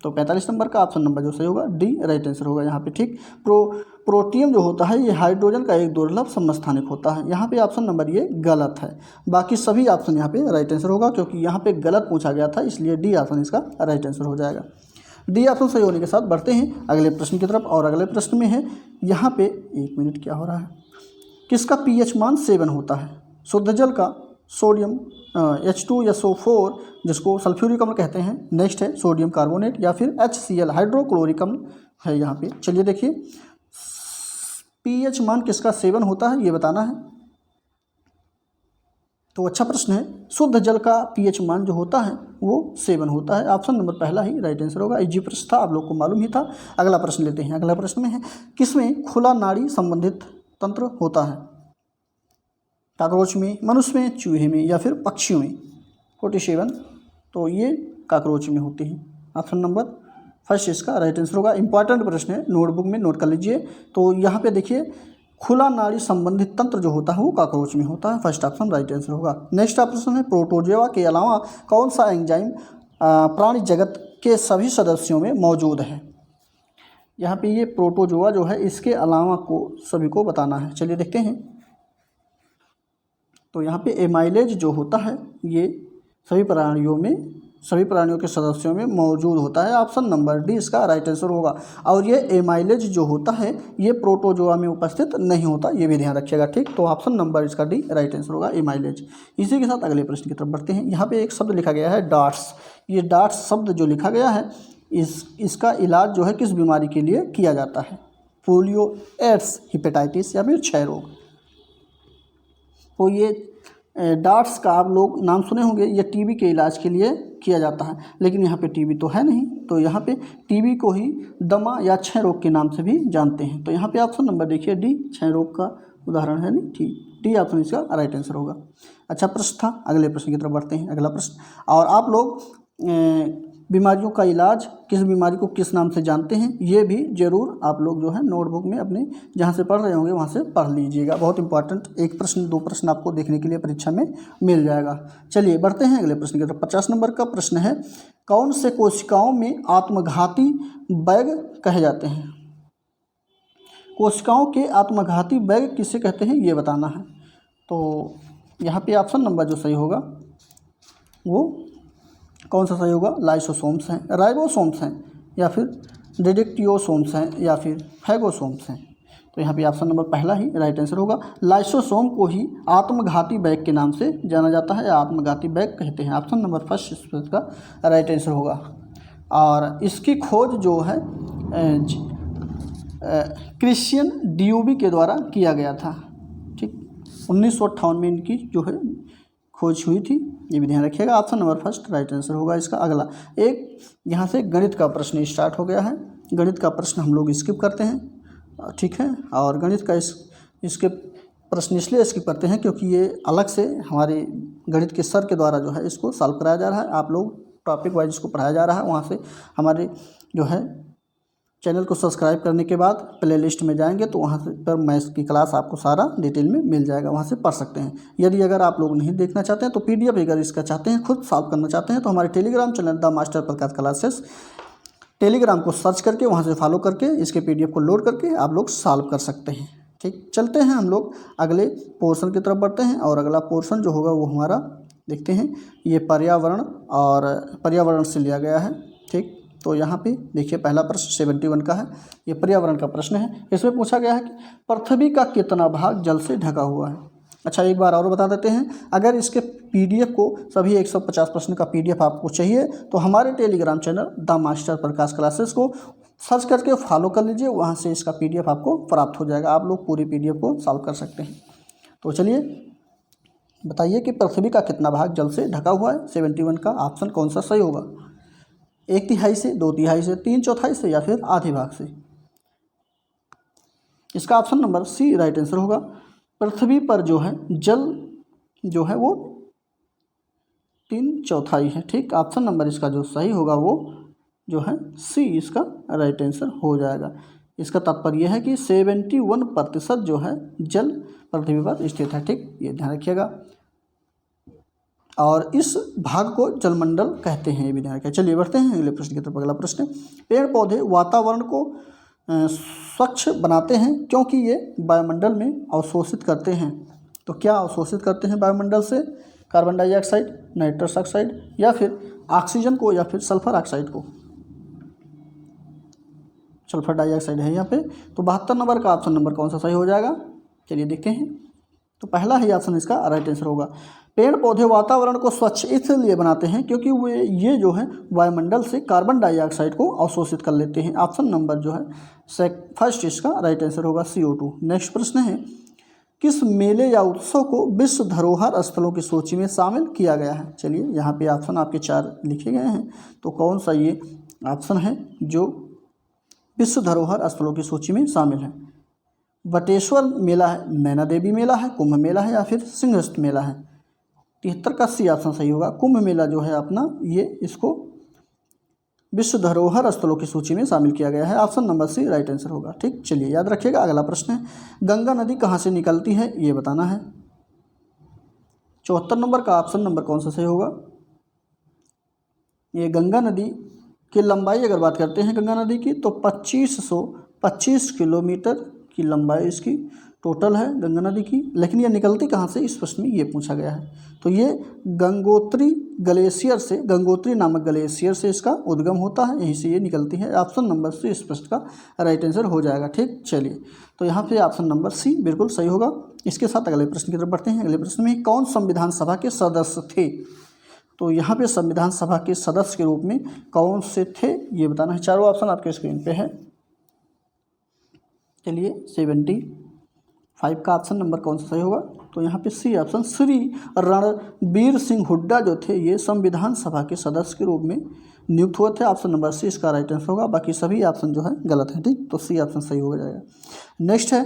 तो 45 नंबर का ऑप्शन नंबर जो सही होगा डी राइट आंसर होगा यहाँ पे। ठीक, प्रोटियम जो होता है ये हाइड्रोजन का एक दुर्लभ समस्थानिक होता है। यहाँ पे ऑप्शन नंबर ये गलत है, बाकी सभी ऑप्शन यहाँ पे राइट आंसर होगा, क्योंकि यहाँ पे गलत पूछा गया था, इसलिए डी ऑप्शन इसका राइट आंसर हो जाएगा। डी ऑप्शन सही होने के साथ बढ़ते हैं अगले प्रश्न की तरफ। और अगले प्रश्न में है यहाँ पे, एक मिनट क्या हो रहा है, किसका pH मान 7 होता है। शुद्ध जल का, सोडियम H2SO4 जिसको सल्फ्यूरिक अम्ल कहते हैं। नेक्स्ट है सोडियम कार्बोनेट या फिर HCl हाइड्रोक्लोरिक अम्ल है यहाँ पे। चलिए देखिए pH मान किसका 7 होता है ये बताना है। तो अच्छा प्रश्न है, शुद्ध जल का pH मान जो होता है वो 7 होता है। ऑप्शन नंबर पहला ही राइट आंसर होगा। इजी प्रश्न था, आप लोग को मालूम ही था। अगला प्रश्न लेते हैं। अगला प्रश्न में है किसमें खुला नाड़ी संबंधित तंत्र होता है। काकरोच में, मनुष्य में, चूहे में या फिर पक्षियों में। 47 तो ये काकरोच में होती है। ऑप्शन नंबर फर्स्ट इसका राइट आंसर होगा। इंपॉर्टेंट प्रश्न है, नोटबुक में नोट कर लीजिए। तो यहाँ पे देखिए खुला नाड़ी संबंधित तंत्र जो होता है वो काकरोच में होता है। फर्स्ट ऑप्शन राइट आंसर होगा। नेक्स्ट ऑप्शन है प्रोटोजोआ के अलावा कौन सा एंजाइम प्राणी जगत के सभी सदस्यों में मौजूद है। यहाँ पे ये प्रोटोजोआ जो है इसके अलावा को सभी को बताना है। चलिए देखते हैं। तो यहाँ पे एमाइलेज जो होता है ये सभी प्राणियों के सदस्यों में मौजूद होता है। ऑप्शन नंबर डी इसका राइट आंसर होगा। और ये एमाइलेज जो होता है ये प्रोटोजोआ में उपस्थित नहीं होता, ये भी ध्यान रखिएगा, ठीक। तो ऑप्शन नंबर इसका डी राइट आंसर होगा, एमाइलेज। इसी के साथ अगले प्रश्न की तरफ बढ़ते हैं। यहाँ पे एक शब्द लिखा गया है डार्ट्स। ये डार्ट्स शब्द जो लिखा गया है इसका इलाज जो है किस बीमारी के लिए किया जाता है? पोलियो, एड्स, हेपेटाइटिस या फिर क्षय रोग। तो ये डार्ट्स का आप लोग नाम सुने होंगे, ये टीबी के इलाज के लिए किया जाता है, लेकिन यहाँ पे टीबी तो है नहीं, तो यहाँ पे टीबी को ही दमा या क्षय रोग के नाम से भी जानते हैं। तो यहाँ पे ऑप्शन नंबर देखिए डी, क्षय रोग का उदाहरण है, नहीं, ठीक, डी ऑप्शन इसका राइट आंसर होगा। अच्छा प्रश्न था, अगले प्रश्न की तरफ बढ़ते हैं। अगला प्रश्न, और आप लोग बीमारियों का इलाज, किस बीमारी को किस नाम से जानते हैं, ये भी जरूर आप लोग जो है नोटबुक में अपने जहाँ से पढ़ रहे होंगे वहाँ से पढ़ लीजिएगा। बहुत इंपॉर्टेंट एक प्रश्न 2 प्रश्न आपको देखने के लिए परीक्षा में मिल जाएगा। चलिए बढ़ते हैं अगले प्रश्न की तरफ। 50 नंबर का प्रश्न है, कौन से कोशिकाओं में आत्मघाती बैग कहे जाते हैं? कोशिकाओं के आत्मघाती बैग किसे कहते हैं ये बताना है। तो यहाँ पे ऑप्शन नंबर जो सही होगा वो कौन सा सही होगा? लाइसोसोम्स हैं, राइबोसोम्स हैं, या फिर डिडेक्टियोसोम्स हैं, या फिर फैगोसोम्स हैं। तो यहाँ पे ऑप्शन नंबर पहला ही राइट आंसर होगा। लाइसोसोम को ही आत्मघाती बैग के नाम से जाना जाता है, आत्मघाती बैग कहते हैं। ऑप्शन नंबर फर्स्ट इसका राइट आंसर होगा। और इसकी खोज जो है क्रिश्चियन डियूबी के द्वारा किया गया था, ठीक। 1958 में इनकी जो है खोज हुई थी, ये भी ध्यान रखिएगा। Option number first right answer होगा इसका। अगला एक यहाँ से गणित का प्रश्न स्टार्ट हो गया है। गणित का प्रश्न हम लोग स्किप करते हैं, ठीक है। और गणित का इसके प्रश्न इसलिए स्किप करते हैं क्योंकि ये अलग से हमारे गणित के सर के द्वारा जो है इसको सॉल्व कराया जा रहा है। आप लोग टॉपिक वाइज इसको पढ़ाया जा रहा है, वहाँ से हमारे जो है चैनल को सब्सक्राइब करने के बाद प्लेलिस्ट में जाएंगे तो वहाँ से पर मैथ्स की क्लास आपको सारा डिटेल में मिल जाएगा, वहाँ से पढ़ सकते हैं। यदि अगर आप लोग नहीं देखना चाहते हैं तो पीडीएफ अगर इसका चाहते हैं, खुद सॉल्व करना चाहते हैं, तो हमारे Telegram channel the master Prakash classes, Telegram को सर्च करके वहाँ से फॉलो करके इसके पीडीएफ को लोड करके आप लोग सॉल्व कर सकते हैं, ठीक। चलते हैं हम लोग अगले पोर्शन की तरफ बढ़ते हैं। और अगला पोर्शन जो होगा वो हमारा देखते हैं, ये पर्यावरण और पर्यावरण से लिया गया है, ठीक। तो यहाँ पे देखिए पहला प्रश्न 71 का है, ये पर्यावरण का प्रश्न है। इसमें पूछा गया है कि पृथ्वी का कितना भाग जल से ढका हुआ है। अच्छा एक बार और बता देते हैं, अगर इसके पीडीएफ को सभी 150 प्रश्न का पीडीएफ आपको चाहिए तो हमारे Telegram channel the master Prakash classes को सर्च करके फॉलो कर लीजिए, वहाँ से इसका पीडीएफ आपको प्राप्त हो जाएगा। आप लोग पूरी पीडीएफ को सॉल्व कर सकते हैं। तो चलिए बताइए कि पृथ्वी का कितना भाग जल से ढका हुआ है। 71 का ऑप्शन कौन सा सही होगा? 1/3 से, 2/3 से, 3/4 से, या फिर आधे भाग से। इसका option number C right answer होगा। पृथ्वी पर जो है जल जो है वो 3/4 है, ठीक। ऑप्शन नंबर इसका जो सही होगा वो जो है सी इसका राइट आंसर हो जाएगा। इसका तात्पर्य है कि 71% जो है जल पृथ्वी पर स्थित है, ठीक, ये ध्यान रखिएगा। और इस भाग को जलमंडल कहते हैं, ये भी ध्यान रखिए। चलिए बढ़ते हैं अगले प्रश्न की तरफ। अगला प्रश्न, पेड़ पौधे वातावरण को स्वच्छ बनाते हैं क्योंकि ये वायुमंडल में अवशोषित करते हैं। तो क्या अवशोषित करते हैं वायुमंडल से? कार्बन डाइऑक्साइड, नाइट्रस ऑक्साइड, या फिर ऑक्सीजन को, या फिर सल्फर ऑक्साइड को। सल्फर डाइऑक्साइड है यहाँ पे। तो 72 नंबर का ऑप्शन नंबर कौन सा सही हो जाएगा? चलिए देखते हैं। तो पहला ही ऑप्शन इसका राइट आंसर होगा। पेड़ पौधे वातावरण को स्वच्छ इसलिए बनाते हैं क्योंकि ये जो है वायुमंडल से कार्बन डाइऑक्साइड को अवशोषित कर लेते हैं। ऑप्शन नंबर जो है फर्स्ट इसका राइट आंसर होगा, CO2। नेक्स्ट प्रश्न है, किस मेले या उत्सव को विश्व धरोहर स्थलों की सूची में शामिल किया गया है? चलिए यहाँ पे ऑप्शन आपके 4 लिखे गए हैं, तो कौन सा ये ऑप्शन है जो विश्व धरोहर स्थलों की सूची में शामिल है? बटेश्वर मेला है, नैना देवी मेला है, कुंभ मेला है, या फिर सिंहस्थ मेला है? 73 का सी ऑप्शन सही होगा। कुंभ मेला जो है अपना ये इसको विश्व धरोहर स्थलों की सूची में शामिल किया गया है। Option number C right answer होगा, ठीक। चलिए याद रखिएगा। अगला प्रश्न है, गंगा नदी कहाँ से निकलती है ये बताना है। 74 नंबर का ऑप्शन नंबर कौन सा सही होगा? ये गंगा नदी की लंबाई अगर बात करते हैं गंगा नदी की, तो 2525 किलोमीटर की लंबाई इसकी टोटल है गंगा नदी की। लेकिन ये निकलती कहाँ से, इस प्रश्न में ये पूछा गया है। तो ये गंगोत्री ग्लेशियर से, गंगोत्री नामक ग्लेशियर से इसका उद्गम होता है, यहीं से ये निकलती है। ऑप्शन नंबर सी इस प्रश्न का राइट आंसर हो जाएगा। ठीक, चलिए तो यहाँ पे ऑप्शन नंबर सी बिल्कुल सही होगा। इसके साथ अगले प्रश्न की तरफ बढ़ते हैं। अगले प्रश्न में कौन संविधान सभा के सदस्य थे? तो यहाँ पे संविधान सभा के सदस्य के रूप में कौन से थे ये बताना है। चारों ऑप्शन आपके स्क्रीन पे है। चलिए 75 का ऑप्शन नंबर कौन सा सही होगा? तो यहाँ पे सी ऑप्शन, श्री रणबीर सिंह हुड्डा जो थे ये संविधान सभा के सदस्य के रूप में नियुक्त हुए थे। ऑप्शन नंबर सी इसका राइट आंसर होगा। बाकी सभी ऑप्शन जो है गलत है। ठीक, तो सी ऑप्शन सही हो जाएगा। नेक्स्ट है,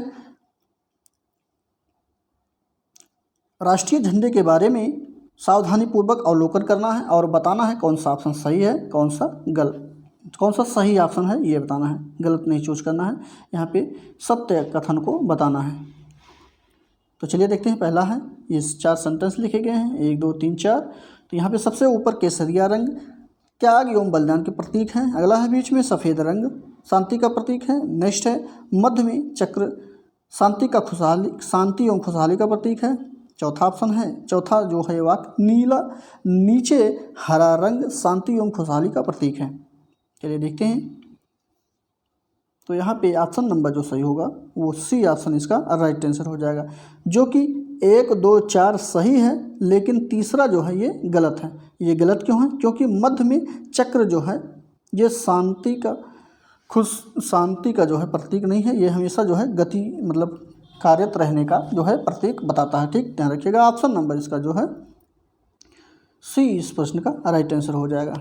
राष्ट्रीय झंडे के बारे में सावधानी पूर्वक अवलोकन करना है और बताना है कौन सा ऑप्शन सही है, कौन सा गलत, कौन सा सही ऑप्शन है ये बताना है, गलत नहीं चूज करना है। यहाँ पे सत्य कथन को बताना है। तो चलिए देखते हैं। पहला है, ये 4 सेंटेंस लिखे गए हैं, 1 2 3 4। तो यहाँ पे सबसे ऊपर केसरिया रंग त्याग एवं बलिदान के प्रतीक हैं। अगला है, बीच में सफ़ेद रंग शांति का प्रतीक है। नेक्स्ट है, मध्य में चक्र शांति एवं खुशहाली का प्रतीक है। चौथा ऑप्शन है, चौथा जो है वाक्य, नीला नीचे हरा रंग शांति एवं खुशहाली का प्रतीक है। चलिए देखते हैं। तो यहाँ पे ऑप्शन नंबर जो सही होगा वो सी ऑप्शन इसका राइट आंसर हो जाएगा, जो कि 1 2 4 सही है, लेकिन तीसरा जो है ये गलत है। ये गलत क्यों है? क्योंकि मध्य में चक्र जो है ये शांति का जो है प्रतीक नहीं है। ये हमेशा जो है गति मतलब कार्यरत रहने का जो है प्रतीक बताता है। ठीक, ध्यान रखिएगा। ऑप्शन नंबर इसका जो है सी इस प्रश्न का राइट आंसर हो जाएगा।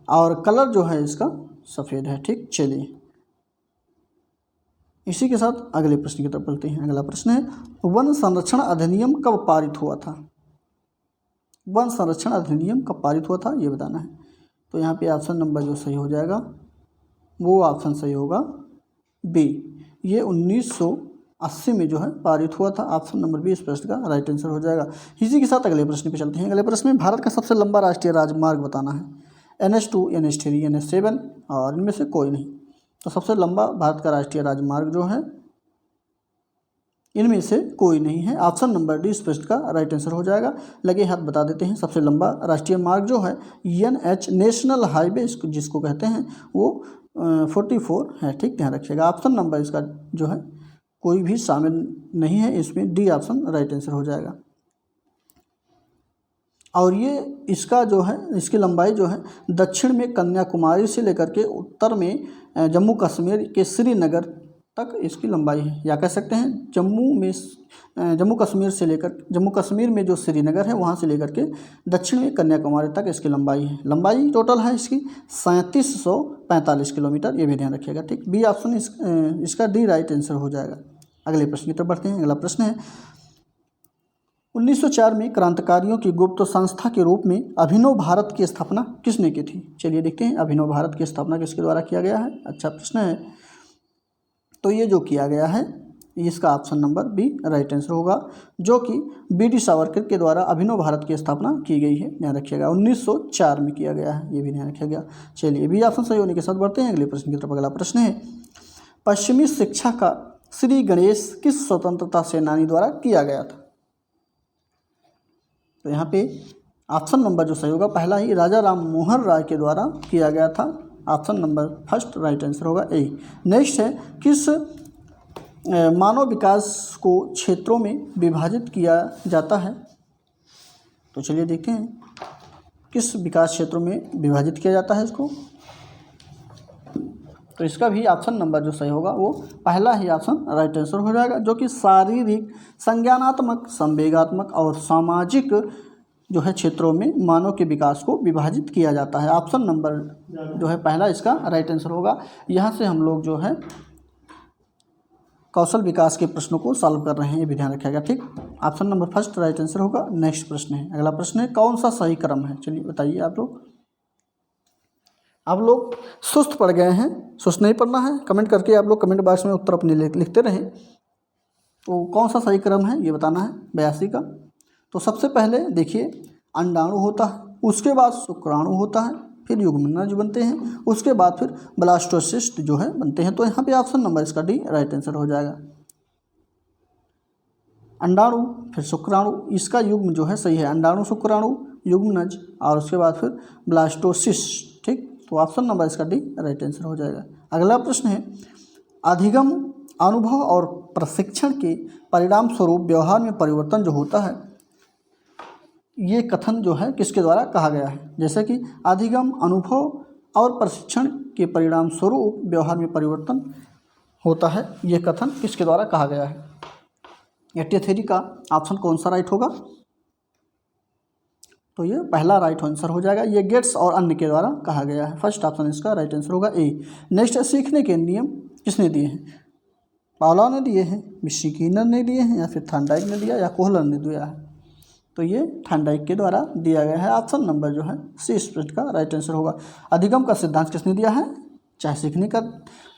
और कलर जो है इसका सफ़ेद है। ठीक, चलिए इसी के साथ अगले प्रश्न की तरफ बढ़ते हैं। अगला प्रश्न है, वन संरक्षण अधिनियम कब पारित हुआ था? वन संरक्षण अधिनियम कब पारित हुआ था ये बताना है। तो यहाँ पे ऑप्शन नंबर जो सही हो जाएगा वो ऑप्शन सही होगा बी। ये 1980 में जो है पारित हुआ था। ऑप्शन नंबर बी इस प्रश्न का राइट आंसर हो जाएगा। इसी के साथ अगले प्रश्न पे चलते हैं। अगले प्रश्न में भारत का सबसे लंबा राष्ट्रीय राजमार्ग बताना है। NH2, NH3, NH7 और इनमें से कोई नहीं। तो सबसे लंबा भारत का राष्ट्रीय राजमार्ग जो है इनमें से कोई नहीं है। ऑप्शन नंबर डी इस प्रश्न का राइट आंसर हो जाएगा। लगे हाथ बता देते हैं। सबसे लंबा राष्ट्रीय मार्ग जो है NH नेशनल हाईवे जिसको कहते हैं वो 44 है। ठीक, ध्यान रखिएगा। ऑप्शन नंबर इसका जो है कोई भी शामिल नहीं है इसमें, डी ऑप्शन राइट आंसर हो जाएगा। और ये इसका जो है इसकी लंबाई जो है दक्षिण में कन्याकुमारी से लेकर के उत्तर में जम्मू कश्मीर के श्रीनगर तक इसकी लंबाई है। या कह सकते हैं जम्मू कश्मीर में जो श्रीनगर है वहाँ से लेकर के दक्षिण में कन्याकुमारी तक इसकी लंबाई है। लंबाई टोटल है इसकी 3745 किलोमीटर, ये भी ध्यान रखिएगा। ठीक, बी ऑप्शन इसका डी राइट आंसर हो जाएगा। अगले प्रश्न की तरफ बढ़ते हैं। अगला प्रश्न है, 1904 में क्रांतिकारियों की गुप्त संस्था के रूप में अभिनव भारत की स्थापना किसने की थी? चलिए देखते हैं अभिनव भारत की स्थापना किसके द्वारा किया गया है। अच्छा प्रश्न है। तो ये जो किया गया है इसका option number B right answer होगा, जो कि BD सावरकर के द्वारा अभिनव भारत की स्थापना की गई है। ध्यान रखिएगा 1904 में किया गया है, ये भी ध्यान रखिएगा। चलिए बी ऑप्शन सही होने के साथ बढ़ते हैं अगले प्रश्न की तरफ। अगला प्रश्न है, पश्चिमी शिक्षा का श्री गणेश किस स्वतंत्रता सेनानी द्वारा किया गया था? तो यहाँ पे ऑप्शन नंबर जो सही होगा पहला ही राजा राम मोहन राय के द्वारा किया गया था। Option number first right answer होगा ए। नेक्स्ट है, किस मानव विकास को क्षेत्रों में विभाजित किया जाता है? तो चलिए देखते हैं किस विकास क्षेत्रों में विभाजित किया जाता है इसको। तो इसका भी ऑप्शन नंबर जो सही होगा वो पहला ही ऑप्शन राइट आंसर हो जाएगा, जो कि शारीरिक, संज्ञानात्मक, संवेगात्मक और सामाजिक जो है क्षेत्रों में मानव के विकास को विभाजित किया जाता है। ऑप्शन नंबर जो है पहला इसका राइट आंसर होगा। यहाँ से हम लोग जो है कौशल विकास के प्रश्नों को सॉल्व कर रहे हैं, ये भी ध्यान रखिएगा। ठीक, option number first right answer होगा। नेक्स्ट प्रश्न है, अगला प्रश्न है, कौन सा सही क्रम है? चलिए बताइए आप लोग सुस्त पड़ गए हैं, सुस्त नहीं पड़ना है। कमेंट करके आप लोग कमेंट बॉक्स में उत्तर अपने लिखते रहें। तो कौन सा सही क्रम है ये बताना है 82 का। तो सबसे पहले देखिए अंडाणु होता है, उसके बाद शुक्राणु होता है, फिर युग्मनज बनते हैं, उसके बाद फिर ब्लास्टोसिस्ट जो है बनते हैं। तो यहाँ पे ऑप्शन नंबर इसका डी राइट आंसर हो जाएगा। अंडाणु फिर शुक्राणु, इसका युग्म जो है सही है, अंडाणु शुक्राणु युग्मनज और उसके बाद फिर ब्लास्टोसिस्ट। ठीक, तो ऑप्शन नंबर इसका डी राइट आंसर हो जाएगा। अगला प्रश्न है, अधिगम, अनुभव और प्रशिक्षण के परिणाम स्वरूप व्यवहार में परिवर्तन जो होता है, ये कथन जो है किसके द्वारा कहा गया है? जैसे कि अधिगम, अनुभव और प्रशिक्षण के परिणाम स्वरूप व्यवहार में परिवर्तन होता है, ये कथन किसके द्वारा कहा गया है? 83 का ऑप्शन कौन सा राइट होगा? तो ये पहला राइट आंसर हो जाएगा। ये गेट्स और अन्य के द्वारा कहा गया है। फर्स्ट ऑप्शन इसका राइट आंसर होगा ए। नेक्स्ट, सीखने के नियम किसने दिए हैं? पावलोव ने दिए हैं, स्किनर ने दिए हैं, या फिर थॉर्नडाइक ने दिया, या कोहलर ने दिया है? तो ये थॉर्नडाइक के द्वारा दिया गया है। ऑप्शन नंबर जो है सी इस प्रश्न का राइट आंसर होगा। अधिगम का सिद्धांत किसने दिया है? चाहे सीखने का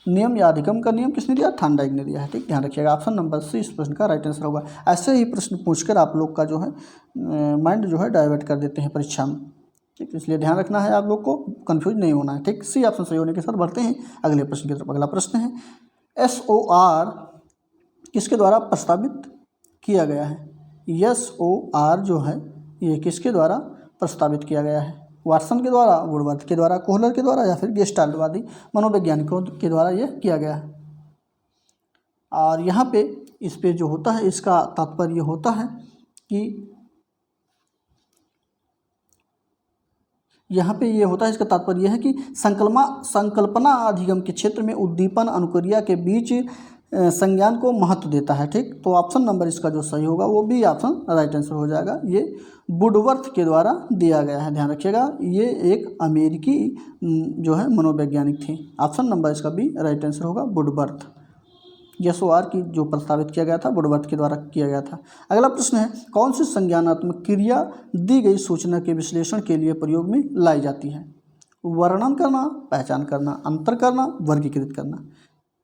नियम या अधिगम का नियम किसने दिया? थॉर्नडाइक ने दिया है। ठीक, ध्यान रखिएगा, ऑप्शन नंबर सी इस प्रश्न का राइट आंसर होगा। ऐसे ही प्रश्न पूछकर आप लोग का जो है माइंड जो है डाइवर्ट कर देते हैं परीक्षा में। ठीक, इसलिए ध्यान रखना है, आप लोग को कंफ्यूज नहीं होना है। ठीक, सी ऑप्शन सही होने के साथ बढ़ते हैं अगले प्रश्न की तरफ। अगला प्रश्न है, SOR किसके द्वारा प्रस्तावित किया गया है? SOR जो है ये किसके द्वारा प्रस्तावित किया गया है? वाटसन के द्वारा, वुडवर्थ के द्वारा, कोहलर के द्वारा, या फिर गेस्टाल्टवादी मनोवैज्ञानिकों के द्वारा ये किया गया है। और यहाँ पे इस पे जो होता है इसका तात्पर्य होता है कि यहाँ पे ये होता है, इसका तात्पर्य है कि संकल्पना अधिगम के क्षेत्र में उद्दीपन अनुक्रिया के बीच संज्ञान को महत्व देता है। ठीक, तो ऑप्शन नंबर इसका जो सही होगा वो भी ऑप्शन राइट आंसर हो जाएगा। ये वुडवर्थ के द्वारा दिया गया है। ध्यान रखिएगा, ये एक अमेरिकी जो है मनोवैज्ञानिक थे। ऑप्शन नंबर इसका भी राइट आंसर होगा, वुडवर्थ। SOR की जो प्रस्तावित किया गया था वुडवर्थ के द्वारा किया गया था। अगला प्रश्न है, कौन सी संज्ञानात्मक क्रिया दी गई सूचना के विश्लेषण के लिए प्रयोग में लाई जाती है? वर्णन करना, पहचान करना, अंतर करना, वर्गीकृत करना।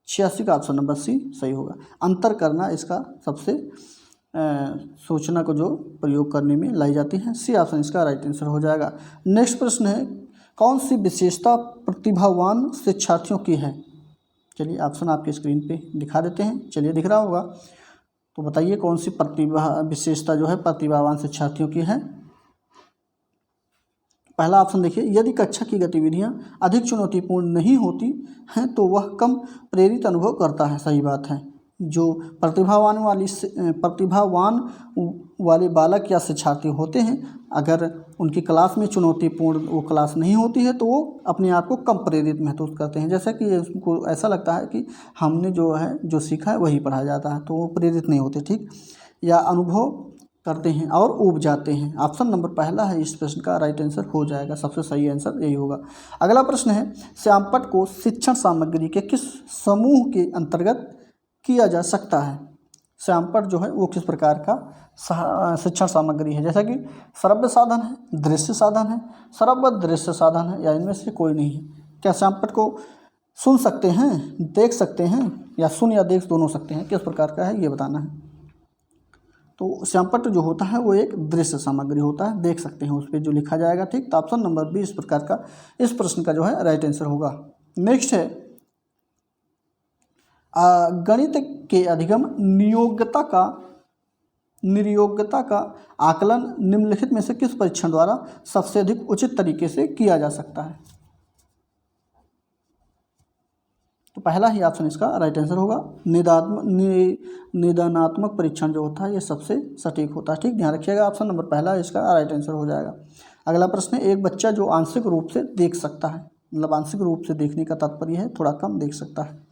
86 का ऑप्शन नंबर सी सही होगा। अंतर करना इसका सबसे सूचना को जो प्रयोग करने में लाई जाती है, सी ऑप्शन इसका राइट आंसर हो जाएगा। नेक्स्ट प्रश्न है, कौन सी विशेषता प्रतिभावान शिक्षार्थियों की है? चलिए ऑप्शन आपके स्क्रीन पे दिखा देते हैं। चलिए, दिख रहा होगा, तो बताइए कौन सी विशेषता जो है प्रतिभावान शिक्षार्थियों की है? पहला ऑप्शन देखिए, यदि कक्षा की गतिविधियां अधिक चुनौतीपूर्ण नहीं होती हैं तो वह कम प्रेरित अनुभव करता है। सही बात है। जो प्रतिभावान वाले बालक या शिक्षार्थी होते हैं, अगर उनकी क्लास में चुनौतीपूर्ण वो क्लास नहीं होती है तो वो अपने आप को कम प्रेरित महसूस करते हैं। जैसा कि उनको ऐसा लगता है कि हमने जो है जो सीखा है वही पढ़ाया जाता है, तो वो प्रेरित नहीं होते। ठीक, या अनुभव करते हैं और ऊब जाते हैं। ऑप्शन नंबर पहला है इस प्रश्न का राइट आंसर हो जाएगा। सबसे सही आंसर यही होगा। अगला प्रश्न है, श्यामपट्ट को शिक्षण सामग्री के किस समूह के अंतर्गत किया जा सकता है? श्यामपट्ट जो है वो किस प्रकार का शिक्षण सामग्री है? जैसा कि श्रव्य साधन है, दृश्य साधन है, श्रव्य दृश्य साधन है, या इनमें से कोई नहीं है? क्या श्यामपट्ट को सुन सकते हैं, देख सकते हैं, या सुन या देख दोनों सकते हैं? किस प्रकार का है ये बताना है। तो श्यामपट्ट जो होता है वो एक दृश्य सामग्री होता है, देख सकते हैं उस पर जो लिखा जाएगा। ठीक, तो ऑप्शन नंबर बी इस प्रकार का इस प्रश्न का जो है राइट आंसर होगा। नेक्स्ट है, गणित के अधिगम निर्योग्यता का आकलन निम्नलिखित में से किस परीक्षण द्वारा सबसे अधिक उचित तरीके से किया जा सकता है? तो पहला ही ऑप्शन इसका राइट आंसर होगा। निदानात्मक परीक्षण जो होता है ये सबसे सटीक होता है। ठीक, ध्यान रखिएगा, ऑप्शन नंबर पहला इसका राइट आंसर हो जाएगा। अगला प्रश्न है, एक बच्चा जो आंशिक रूप से देख सकता है, मतलब आंशिक रूप से देखने का तात्पर्य है थोड़ा कम देख सकता है,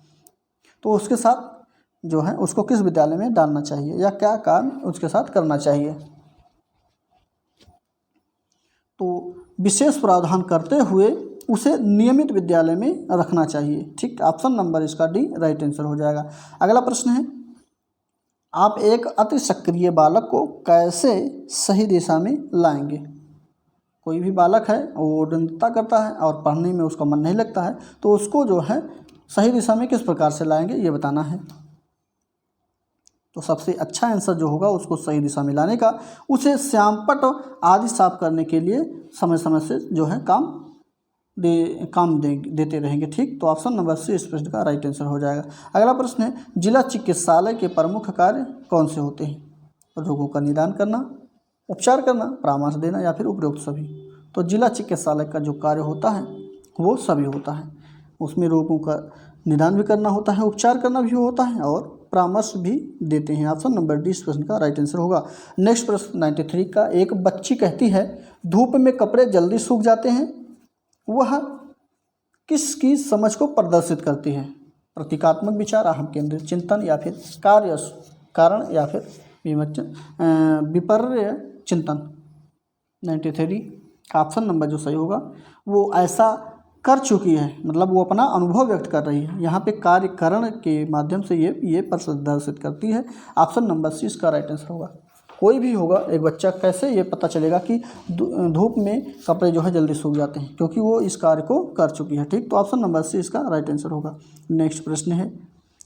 तो उसके साथ जो है उसको किस विद्यालय में डालना चाहिए या क्या काम उसके साथ करना चाहिए? तो विशेष प्रावधान करते हुए उसे नियमित विद्यालय में रखना चाहिए। ठीक, ऑप्शन नंबर इसका डी राइट आंसर हो जाएगा। अगला प्रश्न है, आप एक अति सक्रिय बालक को कैसे सही दिशा में लाएंगे? कोई भी बालक है वो उद्दंडता करता है और पढ़ने में उसका मन नहीं लगता है, तो उसको जो है सही दिशा में किस प्रकार से लाएंगे ये बताना है। तो सबसे अच्छा आंसर जो होगा उसको सही दिशा में लाने का, उसे श्यामपट्ट आदि साफ करने के लिए समय समय से जो है काम देते रहेंगे। ठीक, तो ऑप्शन नंबर सी इस प्रश्न का राइट आंसर हो जाएगा। अगला प्रश्न है, जिला चिकित्सालय के प्रमुख कार्य कौन से होते हैं? रोगों का निदान करना, उपचार करना, परामर्श देना या फिर उपरोक्त सभी। तो जिला चिकित्सालय का जो कार्य होता है वो सभी होता है। उसमें रोगों का निदान भी करना होता है, उपचार करना भी होता है और परामर्श भी देते हैं। ऑप्शन नंबर डी इस प्रश्न का राइट आंसर होगा। नेक्स्ट प्रश्न 93 का, एक बच्ची कहती है धूप में कपड़े जल्दी सूख जाते हैं, वह किसकी समझ को प्रदर्शित करती है? प्रतीकात्मक विचार, अहम केंद्रित चिंतन या फिर कार्य कारण या फिर विपर्य चिंतन। 93 का ऑप्शन नंबर जो सही होगा वो ऐसा कर चुकी है, मतलब वो अपना अनुभव व्यक्त कर रही है। यहाँ पे कार्यकरण के माध्यम से ये प्रदर्शित करती है। ऑप्शन नंबर सी इसका राइट आंसर होगा। कोई भी होगा, एक बच्चा कैसे ये पता चलेगा कि धूप में कपड़े जो है जल्दी सूख जाते हैं? क्योंकि वो इस कार्य को कर चुकी है। ठीक, तो ऑप्शन नंबर सी इसका राइट आंसर होगा। नेक्स्ट प्रश्न है,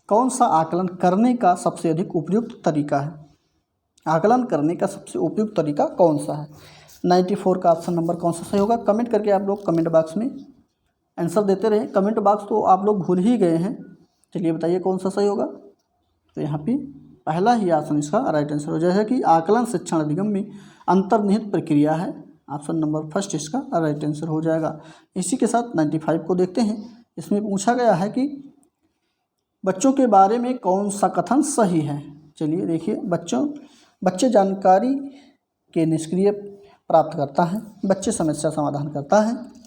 कौन सा आकलन करने का सबसे अधिक उपयुक्त तरीका है? आकलन करने का सबसे उपयुक्त तरीका कौन सा है? 94 का ऑप्शन नंबर कौन सा सही होगा? कमेंट करके आप लोग कमेंट बॉक्स में आंसर देते रहे। कमेंट बॉक्स तो आप लोग भूल ही गए हैं, चलिए बताइए कौन सा सही होगा। तो यहाँ पे पहला ही ऑप्शन इसका राइट आंसर हो जाएगा कि आकलन शिक्षण अधिगम में अंतर्निहित प्रक्रिया है। ऑप्शन नंबर फर्स्ट इसका राइट आंसर हो जाएगा। इसी के साथ 95 को देखते हैं। इसमें पूछा गया है कि बच्चों के बारे में कौन सा कथन सही है? चलिए देखिए, बच्चे जानकारी के निष्क्रिय प्राप्त करता है, बच्चे समस्या समाधान करता है,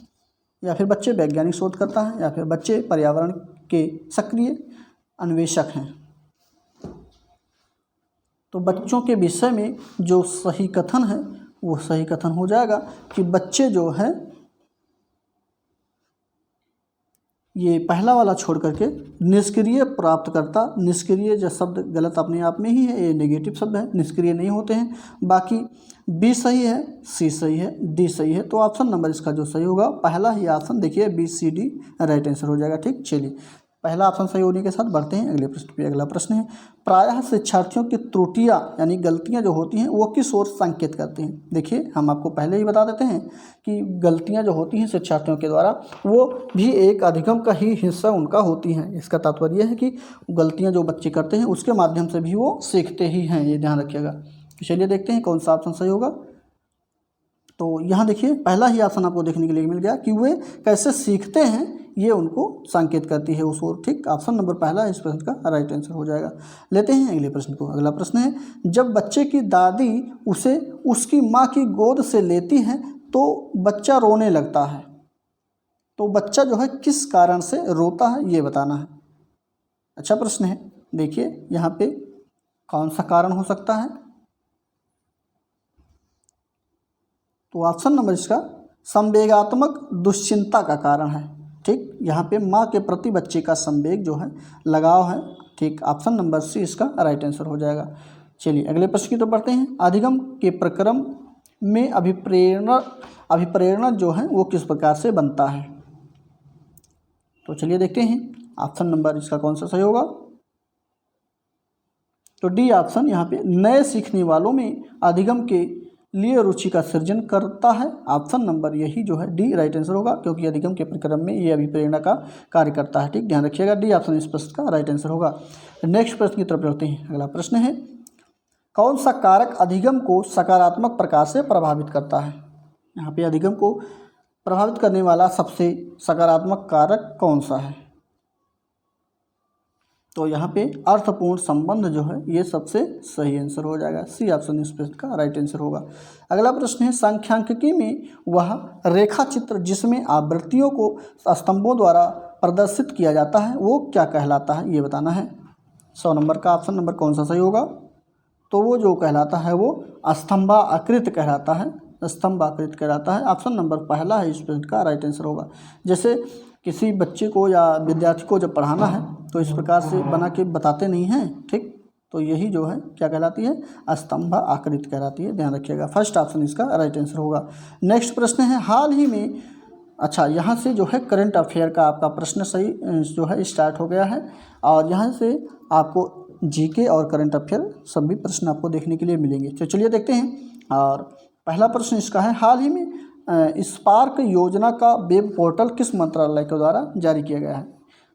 या फिर बच्चे वैज्ञानिक शोध करता है, या फिर बच्चे पर्यावरण के सक्रिय अन्वेषक हैं। तो बच्चों के विषय में जो सही कथन है वो सही कथन हो जाएगा कि बच्चे जो है ये पहला वाला छोड़ करके निष्क्रिय प्राप्तकर्ता, निष्क्रिय जो शब्द गलत अपने आप में ही है, ये नेगेटिव शब्द है, निष्क्रिय नहीं होते हैं। बाकी बी सही है, सी सही है, डी सही है। तो ऑप्शन नंबर इसका जो सही होगा पहला ही ऑप्शन देखिए B C D right answer हो जाएगा। ठीक, चलिए पहला ऑप्शन सही होने के साथ बढ़ते हैं अगले प्रश्न पे। अगला प्रश्न है, प्रायः शिक्षार्थियों की त्रुटियां यानी गलतियां जो होती हैं वो किस ओर संकेत करती हैं? देखिए हम आपको पहले ही बता देते हैं कि गलतियां जो होती हैं शिक्षार्थियों के द्वारा वो भी एक अधिगम का ही हिस्सा उनका होती हैं। इसका तात्पर्य यह है कि गलतियां जो बच्चे करते हैं उसके माध्यम से भी वो सीखते ही हैं, ये ध्यान रखिएगा। चलिए देखते हैं कौन सा ऑप्शन सही होगा। तो यहाँ देखिए पहला ही ऑप्शन आपको देखने के लिए मिल गया कि वे कैसे सीखते हैं, ये उनको संकेत करती है उस ओर। ठीक, ऑप्शन नंबर पहला इस प्रश्न का राइट आंसर हो जाएगा। लेते हैं अगले प्रश्न को। अगला प्रश्न है, जब बच्चे की दादी उसे उसकी माँ की गोद से लेती है तो बच्चा रोने लगता है, तो बच्चा जो है किस कारण से रोता है ये बताना है। अच्छा प्रश्न है। देखिए यहाँ पे कौन सा कारण हो सकता है? तो ऑप्शन नंबर इसका संवेगात्मक दुश्चिंता का कारण है। ठीक, यहाँ पे माँ के प्रति बच्चे का संवेग जो है, लगाव है। ठीक, ऑप्शन नंबर सी इसका राइट आंसर हो जाएगा। चलिए अगले प्रश्न की तरफ बढ़ते हैं। अधिगम के प्रक्रम में अभिप्रेरणा जो है वो किस प्रकार से बनता है? तो चलिए देखते हैं ऑप्शन नंबर इसका कौन सा सही होगा। तो डी ऑप्शन यहाँ पे नए सीखने वालों में अधिगम के लिए रुचि का सृजन करता है। ऑप्शन नंबर यही जो है डी राइट आंसर होगा, क्योंकि अधिगम के प्रक्रम में ये अभिप्रेरणा का कार्य करता है। ठीक, ध्यान रखिएगा डी ऑप्शन इस प्रश्न का राइट आंसर होगा। नेक्स्ट प्रश्न की तरफ बढ़ते हैं। अगला प्रश्न है, कौन सा कारक अधिगम को सकारात्मक प्रकार से प्रभावित करता है? यहाँ पे अधिगम को प्रभावित करने वाला सबसे सकारात्मक कारक कौन सा है? तो यहाँ पे अर्थपूर्ण संबंध जो है ये सबसे सही आंसर हो जाएगा। सी ऑप्शन इस प्रश्न का राइट आंसर होगा। अगला प्रश्न है, सांख्यिकी में वह रेखा चित्र जिसमें आवृत्तियों को स्तंभों द्वारा प्रदर्शित किया जाता है वो क्या कहलाता है, ये बताना है। 100 नंबर का ऑप्शन नंबर कौन सा सही होगा? तो वो जो कहलाता है वो स्तंभाकृत कहलाता है, स्तंभाकृत कहलाता है। ऑप्शन नंबर पहला है इस प्रश्न का राइट आंसर होगा। जैसे किसी बच्चे को या विद्यार्थी को जब पढ़ाना है तो इस प्रकार से बना के बताते नहीं हैं। ठीक, तो यही जो है क्या कहलाती है? स्तंभ आकृति कहलाती है, ध्यान रखिएगा। फर्स्ट ऑप्शन इसका राइट आंसर होगा। नेक्स्ट प्रश्न है, हाल ही में, अच्छा यहाँ से जो है करंट अफेयर का आपका प्रश्न सही जो है स्टार्ट हो गया है और यहाँ से आपको जीके और करंट अफेयर सभी प्रश्न आपको देखने के लिए मिलेंगे। तो चलिए देखते हैं। और पहला प्रश्न इसका है, हाल ही में स्पार्क योजना का वेब पोर्टल किस मंत्रालय के द्वारा जारी किया गया है।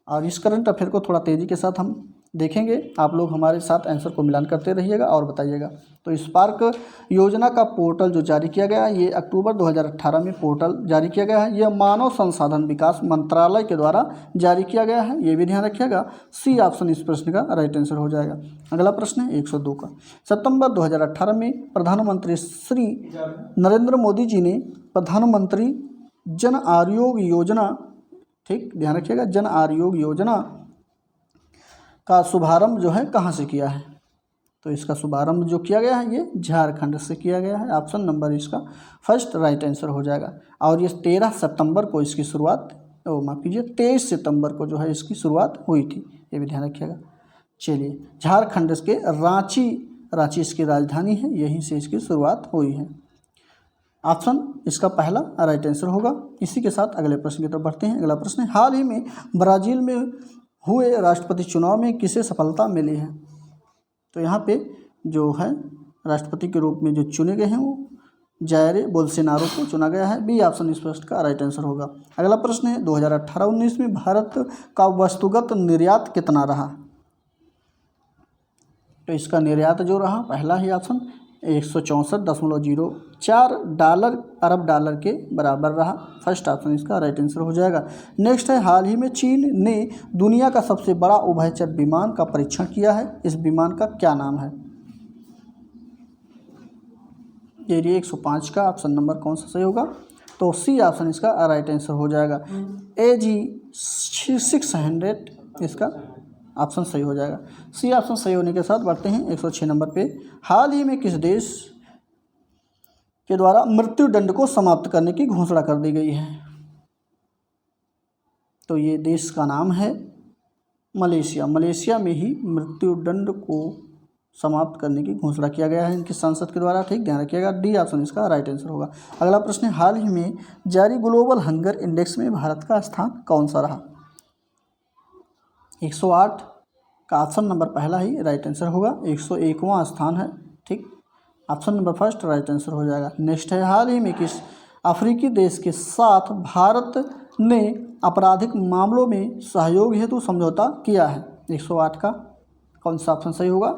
और इस करंट अफेयर को थोड़ा तेज़ी के साथ हम देखेंगे, आप लोग हमारे साथ आंसर को मिलान करते रहिएगा और बताइएगा। तो स्पार्क योजना का पोर्टल जो जारी किया गया है, ये अक्टूबर 2018 में पोर्टल जारी किया गया है। यह मानव संसाधन विकास मंत्रालय के द्वारा जारी किया गया है, ये भी ध्यान रखिएगा। सी ऑप्शन इस प्रश्न का राइट आंसर हो जाएगा। अगला प्रश्न है 102 का। सितंबर 2018 में प्रधानमंत्री श्री नरेंद्र मोदी जी ने प्रधानमंत्री जन आरोग्य योजना, ठीक ध्यान रखिएगा, जन आरोग्य योजना का शुभारंभ जो है कहाँ से किया है। तो इसका शुभारंभ जो किया गया है ये झारखंड से किया गया है। ऑप्शन नंबर इसका फर्स्ट राइट आंसर हो जाएगा। और ये 13 सितंबर को इसकी शुरुआत, माफ़ कीजिए 23 सितंबर को जो है इसकी शुरुआत हुई थी, ये भी ध्यान रखिएगा। चलिए, झारखंड के रांची इसकी राजधानी है, यहीं से इसकी शुरुआत हुई है। ऑप्शन इसका पहला राइट आंसर होगा। इसी के साथ अगले प्रश्न की तरफ बढ़ते हैं। अगला प्रश्न है, हाल ही में ब्राज़ील में हुए राष्ट्रपति चुनाव में किसे सफलता मिली है। तो यहाँ पे जो है राष्ट्रपति के रूप में जो चुने गए हैं वो जायर बोल्सोनारो को चुना गया है। बी ऑप्शन इस प्रश्न का राइट आंसर होगा। अगला प्रश्न है, 2018-19 में भारत का वस्तुगत निर्यात कितना रहा। तो इसका निर्यात जो रहा, पहला ही ऑप्शन 164.04 अरब डॉलर के बराबर रहा। फर्स्ट ऑप्शन इसका राइट आंसर हो जाएगा। नेक्स्ट है, हाल ही में चीन ने दुनिया का सबसे बड़ा उभयचर विमान का परीक्षण किया है, इस विमान का क्या नाम है। एरिया 105 का ऑप्शन नंबर कौन सा सही होगा। तो सी ऑप्शन इसका राइट आंसर हो जाएगा। AG600 इसका ऑप्शन सही हो जाएगा। सी ऑप्शन सही होने के साथ बढ़ते हैं 106 नंबर पे। हाल ही में किस देश के द्वारा मृत्यु दंड को समाप्त करने की घोषणा कर दी गई है। तो ये देश का नाम है मलेशिया। मलेशिया में ही मृत्यु दंड को समाप्त करने की घोषणा किया गया है इनकी संसद के द्वारा, ठीक ध्यान रखिएगा। डी ऑप्शन इसका राइट आंसर होगा। अगला प्रश्न है, हाल ही में जारी ग्लोबल हंगर इंडेक्स में भारत का स्थान कौन सा रहा। 108 का ऑप्शन नंबर पहला ही राइट आंसर होगा। 101वां स्थान है, ठीक option number first right answer हो जाएगा। नेक्स्ट है, हाल ही में किस अफ्रीकी देश के साथ भारत ने आपराधिक मामलों में सहयोग हेतु समझौता किया है। 108 का कौन सा ऑप्शन सही होगा।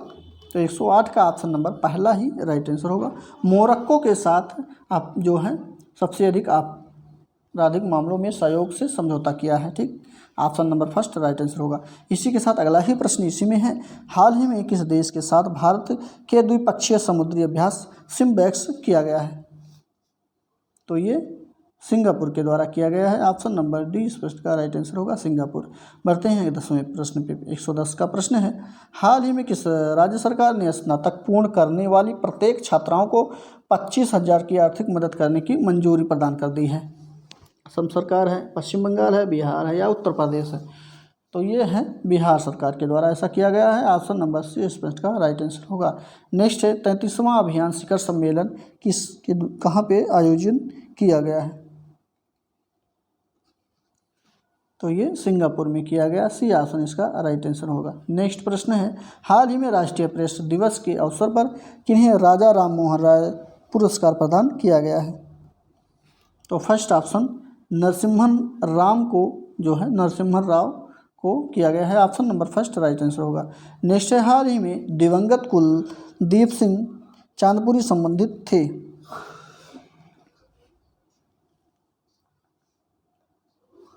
तो 108 का ऑप्शन नंबर पहला ही राइट आंसर होगा। मोरक्को के साथ आप जो है सबसे अधिक आपराधिक मामलों में सहयोग से समझौता किया है, ठीक option number first right answer होगा। इसी के साथ अगला ही प्रश्न इसी में है, हाल ही में किस देश के साथ भारत के द्विपक्षीय समुद्री अभ्यास सिम्बैक्स किया गया है। तो ये सिंगापुर के द्वारा किया गया है। ऑप्शन नंबर डी इस प्रश्न का राइट आंसर होगा, सिंगापुर। बढ़ते हैं 10वें प्रश्न पे। 110 का प्रश्न है, हाल ही में किस राज्य सरकार ने स्नातक पूर्ण करने वाली प्रत्येक छात्राओं को 25,000 की आर्थिक मदद करने की मंजूरी प्रदान कर दी है। असम सरकार है, पश्चिम बंगाल है, बिहार है या उत्तर प्रदेश है। तो ये है बिहार सरकार के द्वारा ऐसा किया गया है। ऑप्शन नंबर सी इस प्रश्न का राइट आंसर होगा। नेक्स्ट है, 33वां अभियान शिखर सम्मेलन कहाँ पे आयोजन किया गया है। तो ये सिंगापुर में किया गया। सी ऑप्शन इसका राइट आंसर होगा। नेक्स्ट प्रश्न है, हाल ही में राष्ट्रीय प्रेस दिवस के अवसर पर किन्हें राजा राम मोहन राय पुरस्कार प्रदान किया गया है। तो फर्स्ट ऑप्शन नरसिम्हन राव को किया गया है। Option number first right answer होगा। नेक्स्ट है, हाल ही में दिवंगत कुलदीप सिंह चांदपुरी संबंधित थे।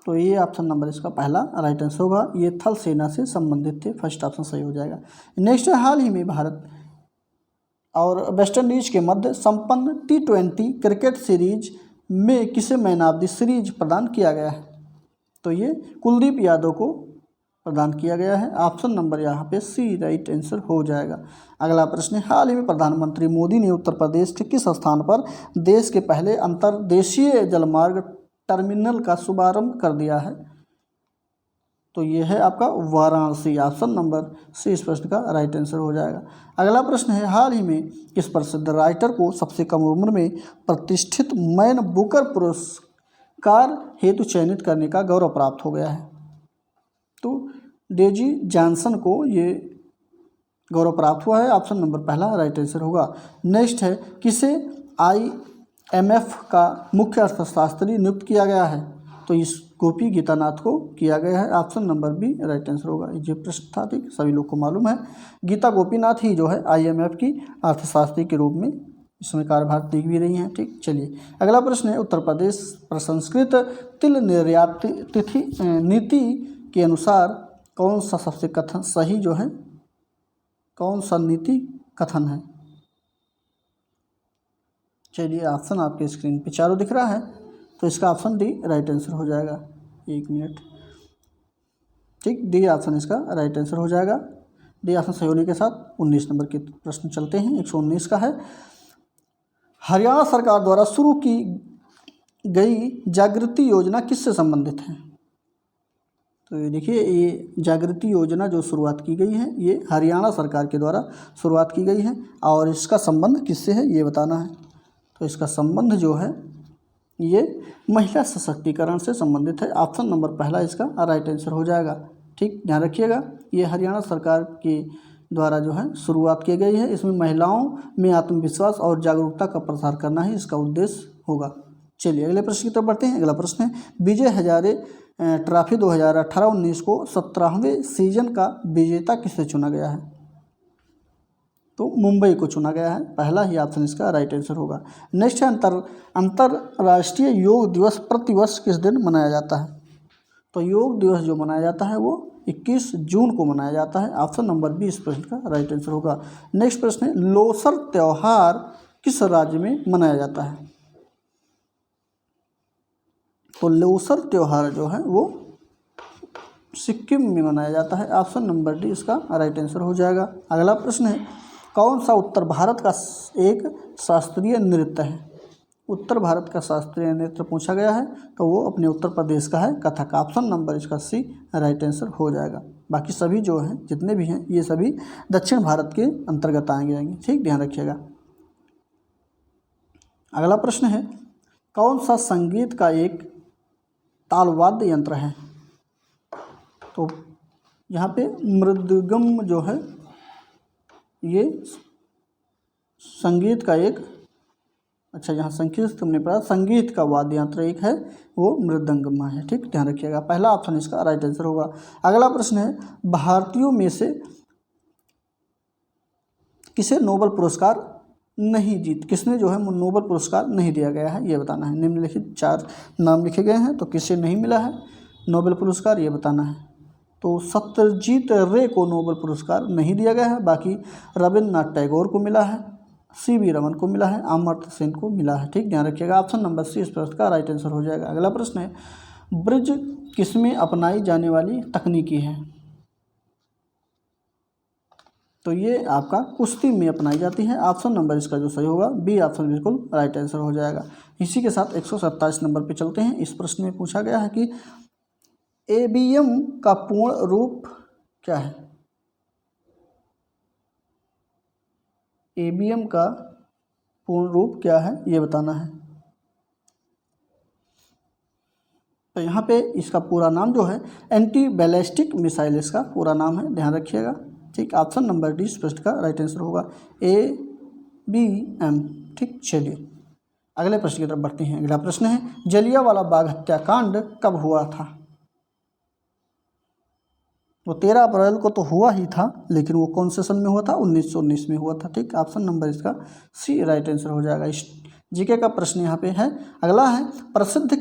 तो ये ऑप्शन नंबर इसका पहला राइट आंसर होगा। ये थल सेना से संबंधित थे, फर्स्ट ऑप्शन सही हो जाएगा। नेक्स्ट है, हाल ही में भारत और वेस्ट इंडीज के मध्य संपन्न T20 क्रिकेट सीरीज में किसे मैन ऑफ द सीरीज प्रदान किया गया है। तो ये कुलदीप यादव को प्रदान किया गया है। ऑप्शन नंबर यहाँ पे सी राइट आंसर हो जाएगा। अगला प्रश्न है, हाल ही में प्रधानमंत्री मोदी ने उत्तर प्रदेश के किस स्थान पर देश के पहले अंतर्देशीय जलमार्ग टर्मिनल का शुभारंभ कर दिया है। तो ये है आपका वाराणसी। ऑप्शन नंबर सी इस प्रश्न का राइट आंसर हो जाएगा। अगला प्रश्न है, हाल ही में किस प्रसिद्ध राइटर को सबसे कम उम्र में प्रतिष्ठित मैन बुकर पुरस्कार हेतु चयनित करने का गौरव प्राप्त हो गया है। तो डेजी जॉनसन को ये गौरव प्राप्त हुआ है। ऑप्शन नंबर पहला राइट आंसर होगा। नेक्स्ट है, किसे IMF का मुख्य अर्थशास्त्री नियुक्त किया गया है? तो इस गोपी गीतानाथ को किया गया है। Option number B right answer होगा। ये प्रश्न था, ठीक, सभी लोग को मालूम है। गीता गोपीनाथ ही जो है IMF की अर्थशास्त्री के रूप में इसमें कार्यभार देख भी रही हैं, ठीक। चलिए अगला प्रश्न है, उत्तर प्रदेश प्रसंस्कृत तिल निर्यात तिथि नीति के अनुसार कौन सा सबसे कथन सही जो है, कौन सा नीति कथन है? चलिए ऑप्शन आपके स्क्रीन पे चारों दिख रहा है, तो इसका ऑप्शन डी राइट आंसर हो जाएगा। एक मिनट, ठीक, डी ऑप्शन इसका राइट आंसर हो जाएगा। डी ऑप्शन सही होने के साथ 19 नंबर के प्रश्न चलते हैं। 119 का है, हरियाणा सरकार द्वारा शुरू की गई जागृति योजना किससे संबंधित है? तो ये देखिए, ये जागृति योजना जो शुरुआत की गई है ये हरियाणा सरकार के द्वारा शुरुआत की गई है, और इसका संबंध किससे है ये बताना है। तो इसका संबंध जो है ये महिला सशक्तिकरण से संबंधित है। ऑप्शन नंबर पहला इसका राइट आंसर हो जाएगा, ठीक, ध्यान रखिएगा। ये हरियाणा सरकार के द्वारा जो है शुरुआत की गई है। इसमें महिलाओं में आत्मविश्वास और जागरूकता का प्रसार करना ही इसका उद्देश्य होगा। चलिए अगले प्रश्न की तरफ बढ़ते हैं। अगला प्रश्न है, विजय हजारे ट्रॉफी 2018-19 को 17वें सीजन का विजेता किसे चुना गया है? तो मुंबई को चुना गया है। पहला ही ऑप्शन इसका राइट आंसर होगा। नेक्स्ट है, अंतर्राष्ट्रीय योग दिवस प्रतिवर्ष किस दिन मनाया जाता है? तो योग दिवस जो मनाया जाता है वो 21 जून को मनाया जाता है। ऑप्शन नंबर बी इस प्रश्न का राइट आंसर होगा। नेक्स्ट प्रश्न है, लोसर त्यौहार किस राज्य में मनाया जाता है? तो लोसर त्यौहार जो है वो सिक्किम में मनाया जाता है। ऑप्शन नंबर डी इसका राइट आंसर हो जाएगा। अगला प्रश्न है, कौन सा उत्तर भारत का एक शास्त्रीय नृत्य है? उत्तर भारत का शास्त्रीय नृत्य पूछा गया है, तो वो अपने उत्तर प्रदेश का है कथक। ऑप्शन नंबर इसका सी राइट आंसर हो जाएगा। बाकी सभी जो हैं जितने भी हैं ये सभी दक्षिण भारत के अंतर्गत आएंगे जाएंगे, ठीक, ध्यान रखिएगा। अगला प्रश्न है, कौन सा संगीत का एक तालवाद्य यंत्र है? तो यहाँ पे मृदंगम जो है ये संगीत का एक, अच्छा यहाँ संगीत तुमने पढ़ा, संगीत का वाद्य यंत्र एक है वो मृदंगम है, ठीक, ध्यान रखिएगा। पहला ऑप्शन इसका राइट आंसर होगा। अगला प्रश्न है, भारतीयों में से किसे नोबेल पुरस्कार किसने जो है नोबेल पुरस्कार नहीं दिया गया है ये बताना है। निम्नलिखित 4 नाम लिखे गए हैं, तो किसे नहीं मिला है नोबेल पुरस्कार ये बताना है। तो सत्यजीत रे को नोबेल पुरस्कार नहीं दिया गया है, बाकी रविन्द्रनाथ टैगोर को मिला है, CV रमन को मिला है, अमर्त्य सेन को मिला है, ठीक, ध्यान रखिएगा। ऑप्शन नंबर सी इस प्रश्न का राइट आंसर हो जाएगा। अगला प्रश्न है, ब्रिज किसमें अपनाई जाने वाली तकनीकी है? तो ये आपका कुश्ती में अपनाई जाती है। ऑप्शन नंबर इसका जो सही होगा बी ऑप्शन बिल्कुल राइट आंसर हो जाएगा। इसी के साथ 127 नंबर पे चलते हैं। इस प्रश्न में पूछा गया है कि ABM का पूर्ण रूप क्या है? ABM का पूर्ण रूप क्या है ये बताना है। तो यहाँ पे इसका पूरा नाम जो है एंटी बैलिस्टिक मिसाइल इसका पूरा नाम है, ध्यान रखिएगा, ठीक। ऑप्शन नंबर डी इस प्रश्न का राइट आंसर होगा ABM, ठीक। चलिए अगले प्रश्न की तरफ बढ़ते हैं। अगला प्रश्न है, जलियांवाला बाग हत्याकांड कब हुआ था? तो 13 अप्रैल को तो हुआ ही था, लेकिन वो कौन से सन में हुआ था? 1919 में हुआ था, ठीक। ऑप्शन नंबर इसका सी राइट आंसर हो जाएगा। इस जीके का प्रश्न यहाँ पे है। अगला है, प्रसिद्ध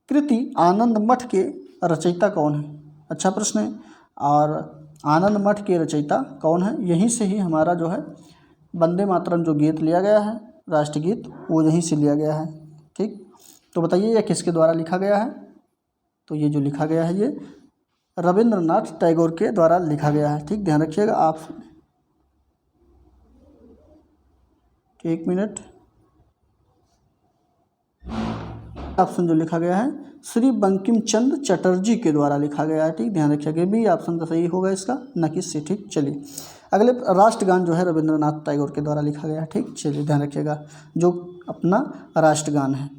कृति आनंद मठ के रचयिता कौन है? अच्छा प्रश्न है। और आनंद मठ के रचयिता कौन है? यहीं से ही हमारा जो है वंदे मातरम जो गीत लिया गया है, राष्ट्रगीत, वो यहीं से लिया गया है, ठीक। तो बताइए यह किसके द्वारा लिखा गया है? तो ये जो लिखा गया है ये रविंद्रनाथ टैगोर के द्वारा लिखा गया है, ठीक, ध्यान रखिएगा। आप एक मिनट, ऑप्शन जो लिखा गया है श्री बंकिम चंद्र चटर्जी के द्वारा लिखा गया है, ठीक, ध्यान रखिएगा। बी ऑप्शन तो सही होगा इसका, न कि सी, ठीक। चलिए अगले, राष्ट्रगान जो है रविंद्रनाथ टैगोर के द्वारा लिखा गया है, ठीक। चलिए ध्यान रखिएगा, जो अपना राष्ट्रगान है।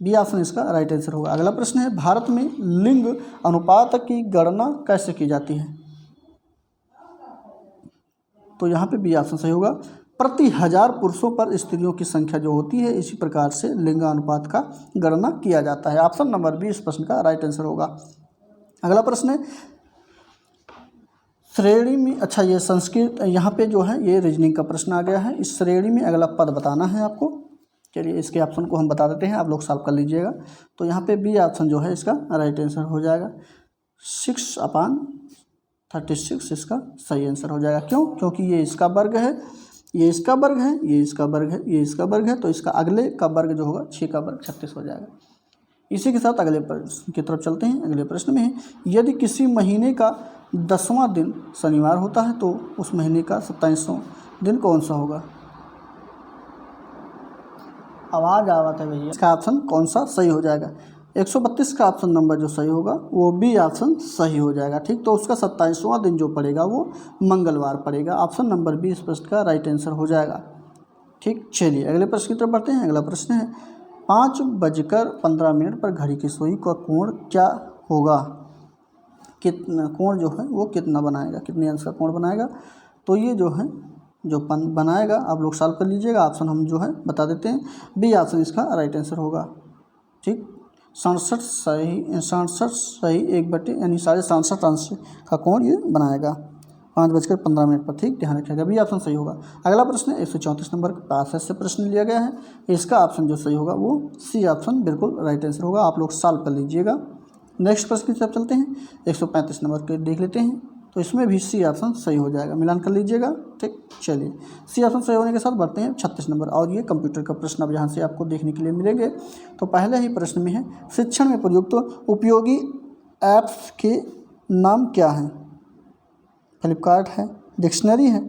बी ऑप्शन इसका राइट आंसर होगा। अगला प्रश्न है, भारत में लिंग अनुपात की गणना कैसे की जाती है? तो यहाँ पे बी ऑप्शन सही होगा। प्रति 1000 पुरुषों पर स्त्रियों की संख्या जो होती है, इसी प्रकार से लिंगानुपात का गणना किया जाता है। ऑप्शन नंबर बी इस प्रश्न का राइट आंसर होगा। अगला प्रश्न है श्रेणी में, अच्छा ये संस्कृत, यहाँ पे जो है ये रीजनिंग का प्रश्न आ गया है। इस श्रेणी में अगला पद बताना है आपको। चलिए इसके ऑप्शन को हम बता देते हैं, आप लोग सॉल्व कर लीजिएगा। तो यहाँ पे बी ऑप्शन जो है इसका राइट आंसर हो जाएगा। 6/36 इसका सही आंसर हो जाएगा। क्यों? क्योंकि ये इसका वर्ग है, ये इसका वर्ग है, ये इसका वर्ग है, ये इसका वर्ग है, तो इसका अगले का वर्ग जो होगा 6 का वर्ग 36 हो जाएगा। इसी के साथ अगले प्रश्न की तरफ चलते हैं। अगले प्रश्न में है यदि किसी महीने का 10वां दिन शनिवार होता है तो उस महीने का 27वां दिन कौन सा होगा? आवाज़ आवत है भैया। इसका ऑप्शन कौन सा सही हो जाएगा? 132 का ऑप्शन नंबर जो सही होगा वो बी ऑप्शन सही हो जाएगा। ठीक, तो उसका 27वां दिन जो पड़ेगा वो मंगलवार पड़ेगा। ऑप्शन नंबर बी इस प्रश्न का राइट आंसर हो जाएगा। ठीक, चलिए अगले प्रश्न की तरफ बढ़ते हैं। अगला प्रश्न है 5:15 पर घड़ी की सुई का कोण क्या होगा? कितना कोण जो है वो कितना बनाएगा, कितने अंश का कोण बनाएगा? तो ये जो है जो बनाएगा आप लोग सॉल्व कर लीजिएगा। ऑप्शन हम जो है बता देते हैं, बी ऑप्शन इसका राइट आंसर होगा। ठीक, 67 सही 1 यानी 67.5 अंश का कोण ये बनाएगा 5:15 पर। ठीक, ध्यान रखिएगा, बी ऑप्शन सही होगा। अगला प्रश्न 134 नंबर के पास से प्रश्न लिया गया है। इसका ऑप्शन जो सही होगा वो सी ऑप्शन बिल्कुल राइट आंसर होगा। आप लोग सॉल्व कर लीजिएगा। नेक्स्ट प्रश्न की तरफ चलते हैं। 135 नंबर के देख लेते हैं, तो इसमें भी सी ऑप्शन सही हो जाएगा, मिलान कर लीजिएगा। ठीक, चलिए सी ऑप्शन सही होने के साथ बढ़ते हैं 36 नंबर, और ये कंप्यूटर का प्रश्न अब यहाँ से आपको देखने के लिए मिलेंगे। तो पहले ही प्रश्न में है शिक्षण में प्रयुक्त उपयोगी ऐप्स के नाम क्या हैं? फ्लिपकार्ट है, डिक्शनरी है,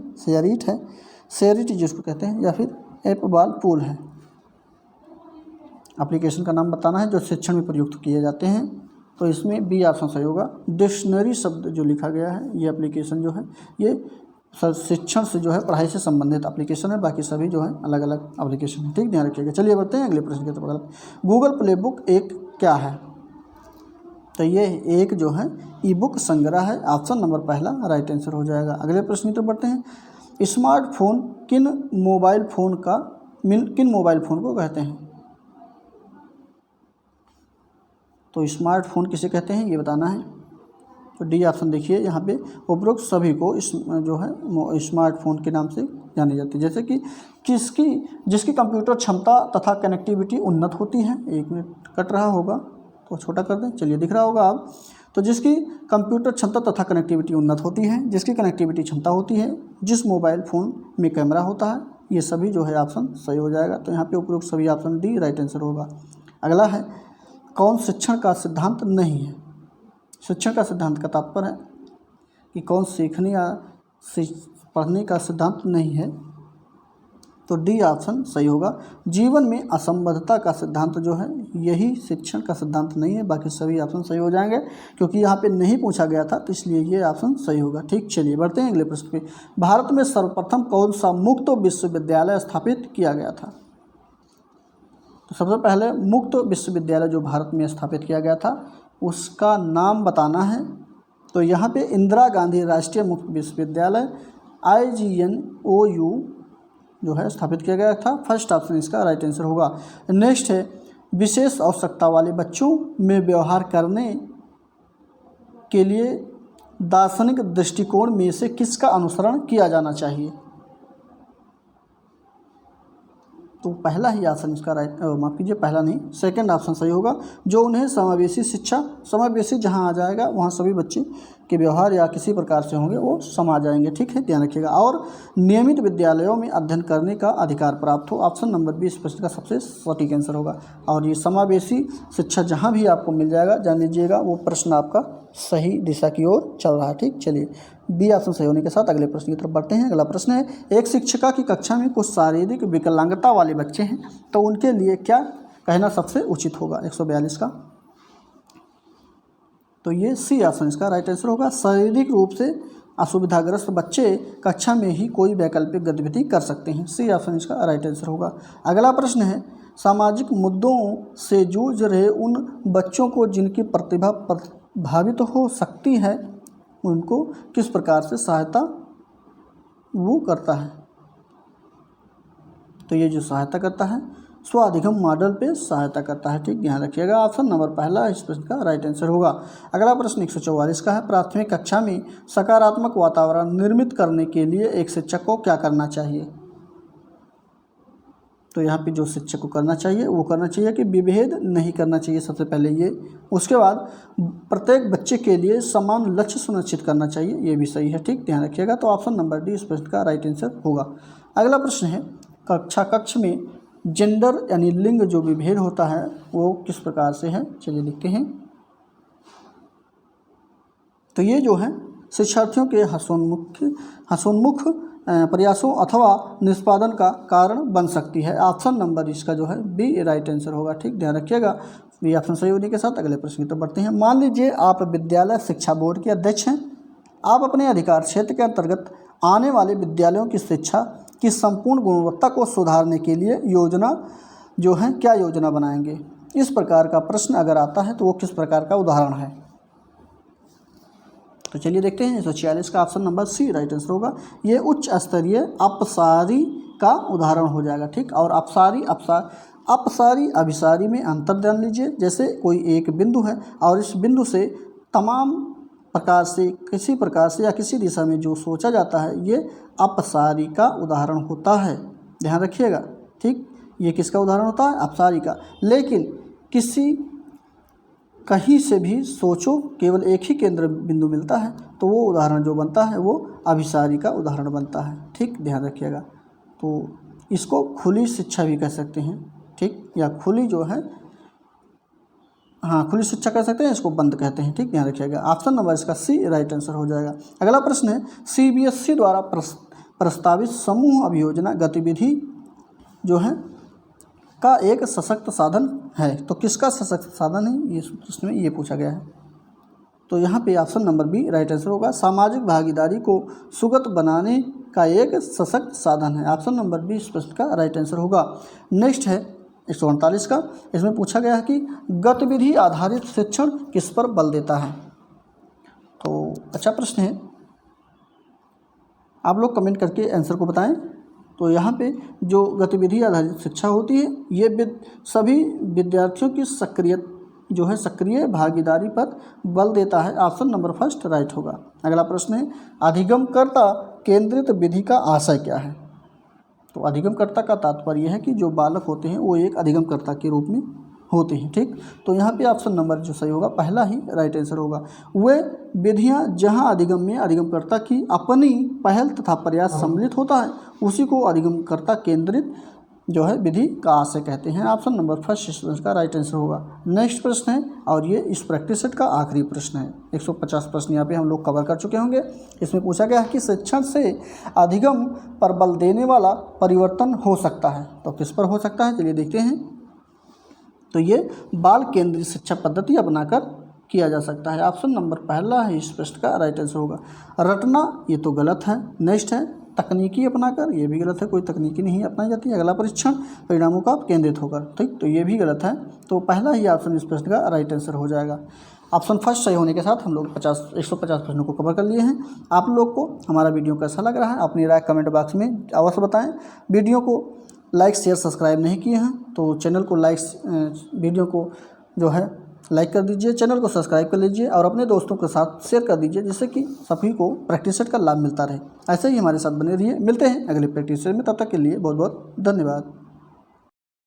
शेयरिट जिसको कहते हैं, या फिर ऐप बाल पूल है। एप्लीकेशन का नाम बताना है जो शिक्षण में प्रयुक्त किए जाते हैं। तो इसमें बी ऑप्शन सही होगा। डिक्शनरी शब्द जो लिखा गया है, ये एप्लीकेशन जो है ये शिक्षण से जो है पढ़ाई से संबंधित एप्लीकेशन है, बाकी सभी जो है अलग अलग एप्लीकेशन है। ठीक, ध्यान रखिएगा। चलिए बढ़ते हैं अगले प्रश्न की तरफ। गूगल प्ले बुक एक क्या है? तो ये एक जो है ई बुक संग्रह है। ऑप्शन नंबर पहला राइट आंसर हो जाएगा। अगले प्रश्न की तरफ बढ़ते हैं। स्मार्टफोन किन मोबाइल फ़ोन को कहते हैं? तो स्मार्टफोन किसे कहते हैं ये बताना है। तो डी ऑप्शन देखिए, यहाँ पे उपरोक्त सभी को जो है स्मार्टफोन के नाम से जानी जाती है। जैसे कि जिसकी कंप्यूटर क्षमता तथा कनेक्टिविटी उन्नत होती है। 1 मिनट कट रहा होगा तो छोटा कर दें, चलिए दिख रहा होगा आप। तो जिसकी कंप्यूटर क्षमता तथा कनेक्टिविटी उन्नत होती है, जिसकी कनेक्टिविटी क्षमता होती है, जिस मोबाइल फ़ोन में कैमरा होता है, ये सभी जो है ऑप्शन सही हो जाएगा। तो यहाँ पे उपरोक्त सभी ऑप्शन डी राइट आंसर होगा। अगला है कौन शिक्षण का सिद्धांत नहीं है? शिक्षण का सिद्धांत का तात्पर्य है कि कौन सीखने या पढ़ने का सिद्धांत नहीं है। तो डी ऑप्शन सही होगा। जीवन में असंबद्धता का सिद्धांत जो है यही शिक्षण का सिद्धांत नहीं है, बाकी सभी ऑप्शन सही हो जाएंगे। क्योंकि यहाँ पे नहीं पूछा गया था तो इसलिए ये ऑप्शन सही होगा। ठीक, चलिए बढ़ते हैं अगले प्रश्न पे। भारत में सर्वप्रथम कौन सा मुक्त विश्वविद्यालय स्थापित किया गया था? तो सबसे पहले मुक्त विश्वविद्यालय जो भारत में स्थापित किया गया था उसका नाम बताना है। तो यहाँ पे इंदिरा गांधी राष्ट्रीय मुक्त विश्वविद्यालय IGNOU जो है स्थापित किया गया था। फर्स्ट ऑप्शन इसका राइट आंसर होगा। नेक्स्ट है विशेष आवश्यकता वाले बच्चों में व्यवहार करने के लिए दार्शनिक दृष्टिकोण में से किसका अनुसरण किया जाना चाहिए? तो पहला ही ऑप्शन इसका माफ़ कीजिए, पहला नहीं सेकंड ऑप्शन सही होगा। जो उन्हें समावेशी शिक्षा, समावेशी जहां आ जाएगा वहां सभी बच्चे के व्यवहार या किसी प्रकार से होंगे वो समा जाएंगे। ठीक है, ध्यान रखिएगा। और नियमित विद्यालयों में अध्ययन करने का अधिकार प्राप्त हो। ऑप्शन नंबर बी इस प्रश्न का सबसे सटीक आंसर होगा। और ये समावेशी शिक्षा जहाँ भी आपको मिल जाएगा जान लीजिएगा वो प्रश्न आपका सही दिशा की ओर चल रहा है। ठीक, चलिए बी ऑप्शन सही होने के साथ अगले प्रश्न की तरफ बढ़ते हैं। अगला प्रश्न है एक शिक्षिका की कक्षा में कुछ शारीरिक विकलांगता वाले बच्चे हैं तो उनके लिए क्या कहना सबसे उचित होगा? 142 का। तो ये सी ऑप्शन इसका राइट आंसर होगा। शारीरिक रूप से असुविधाग्रस्त बच्चे कक्षा में ही कोई वैकल्पिक गतिविधि कर सकते हैं। सी ऑप्शन इसका राइट आंसर होगा। अगला प्रश्न है सामाजिक मुद्दों से जूझ रहे उन बच्चों को जिनकी प्रतिभा प्रभावित हो सकती है उनको किस प्रकार से सहायता वो करता है। तो ये जो सहायता करता है स्वाधिगम मॉडल पे सहायता करता है। ठीक, ध्यान रखिएगा। ऑप्शन नंबर पहला इस प्रश्न का राइट आंसर होगा। अगला प्रश्न 144 का है, प्राथमिक कक्षा में सकारात्मक वातावरण निर्मित करने के लिए एक शिक्षक को क्या करना चाहिए। तो यहाँ पे जो शिक्षक को करना चाहिए वो करना चाहिए कि विभेद नहीं करना चाहिए सबसे पहले ये। उसके बाद प्रत्येक बच्चे के लिए समान लक्ष्य सुनिश्चित करना चाहिए, ये भी सही है। ठीक, ध्यान रखिएगा। तो ऑप्शन नंबर डी इस प्रश्न का राइट आंसर होगा। अगला प्रश्न है, कक्ष में जेंडर यानी लिंग जो विभेद होता है वो किस प्रकार से है। चलिए देखते हैं। तो ये जो है शिक्षार्थियों के हंसोन्मुख प्रयासों अथवा निष्पादन का कारण बन सकती है। ऑप्शन नंबर इसका जो है बी राइट आंसर होगा। ठीक, ध्यान रखिएगा। बी ऑप्शन सही होने के साथ अगले प्रश्न की तरफ बढ़ते हैं। मान लीजिए आप विद्यालय शिक्षा बोर्ड के अध्यक्ष हैं। आप अपने अधिकार क्षेत्र के अंतर्गत आने वाले विद्यालयों की शिक्षा की संपूर्ण गुणवत्ता को सुधारने के लिए योजना जो है क्या योजना बनाएंगे। इस प्रकार का प्रश्न अगर आता है तो वो किस प्रकार का उदाहरण है। तो चलिए देखते हैं। 146 का option number C right answer होगा। ये उच्च स्तरीय अपसारी का उदाहरण हो जाएगा। ठीक, और अपसारी अभिसारी में अंतर जान लीजिए। जैसे कोई एक बिंदु है और इस बिंदु से तमाम प्रकार से किसी प्रकार से या किसी दिशा में जो सोचा जाता है ये अपसारी का उदाहरण होता है। ध्यान रखिएगा। ठीक, ये किसका उदाहरण होता है, अपसारी का। लेकिन कहीं से भी सोचो केवल एक ही केंद्र बिंदु मिलता है तो वो उदाहरण जो बनता है वो अभिसारी का उदाहरण बनता है। ठीक, ध्यान रखिएगा। तो इसको खुली शिक्षा भी कह सकते हैं। ठीक, या खुली जो है खुली शिक्षा कह सकते हैं, इसको बंद कहते हैं। ठीक, ध्यान रखिएगा। ऑप्शन नंबर इसका सी राइट आंसर हो जाएगा। अगला प्रश्न है, CBSE द्वारा प्रस्तावित समूह अभियोजना गतिविधि जो है का एक सशक्त साधन है। तो किसका सशक्त साधन है ये प्रश्न में ये पूछा गया है। तो यहाँ पे option number B right answer होगा। सामाजिक भागीदारी को सुगत बनाने का एक सशक्त साधन है। ऑप्शन नंबर बी इस प्रश्न का राइट आंसर होगा। नेक्स्ट है 148 का। इसमें पूछा गया है कि गतिविधि आधारित शिक्षण किस पर बल देता है। तो अच्छा प्रश्न है, आप लोग कमेंट करके आंसर को बताएं। तो यहाँ पे जो गतिविधि आधारित शिक्षा होती है ये सभी विद्यार्थियों की सक्रिय भागीदारी पर बल देता है। ऑप्शन नंबर फर्स्ट राइट होगा। अगला प्रश्न है, अधिगमकर्ता केंद्रित विधि का आशय क्या है। तो अधिगमकर्ता का तात्पर्य है कि जो बालक होते हैं वो एक अधिगमकर्ता के रूप में होते हैं। ठीक, तो यहाँ पे ऑप्शन नंबर जो सही होगा पहला ही राइट आंसर होगा। वे विधियाँ जहाँ अधिगम में अधिगमकर्ता की अपनी पहल तथा प्रयास सम्मिलित होता है उसी को अधिगमकर्ता केंद्रित जो है विधि का आशय कहते हैं। ऑप्शन नंबर फर्स्ट इस प्रश्न का राइट आंसर होगा। नेक्स्ट प्रश्न है और ये इस प्रैक्टिस सेट का आखिरी प्रश्न है। 150 प्रश्न यहाँ पे हम लोग कवर कर चुके होंगे। इसमें पूछा गया है कि शिक्षण से अधिगम पर बल देने वाला परिवर्तन हो सकता है। तो किस पर हो सकता है, चलिए देखते हैं। तो ये बाल केंद्रित शिक्षा पद्धति अपनाकर किया जा सकता है। ऑप्शन नंबर पहला है इस प्रश्न का राइट आंसर होगा। रटना ये तो गलत है। नेक्स्ट है तकनीकी अपनाकर, ये भी गलत है, कोई तकनीकी नहीं अपनाई जाती है। अगला परीक्षण परिणामों का केंद्रित होकर, ठीक, तो ये भी गलत है। तो पहला ही ऑप्शन इस प्रश्न का राइट आंसर हो जाएगा। ऑप्शन फर्स्ट सही होने के साथ हम लोग 150 प्रश्नों को कवर कर लिए हैं। आप लोग को हमारा वीडियो कैसा लग रहा है अपनी राय कमेंट बॉक्स में अवश्य बताएं। वीडियो को लाइक शेयर सब्सक्राइब नहीं किए हैं तो चैनल को वीडियो को जो है लाइक कर दीजिए, चैनल को सब्सक्राइब कर लीजिए और अपने दोस्तों के साथ शेयर कर दीजिए जिससे कि सभी को प्रैक्टिस सेट का लाभ मिलता रहे। ऐसे ही हमारे साथ बने रहिए। मिलते हैं अगले प्रैक्टिस सेट में, तब तक के लिए बहुत बहुत धन्यवाद।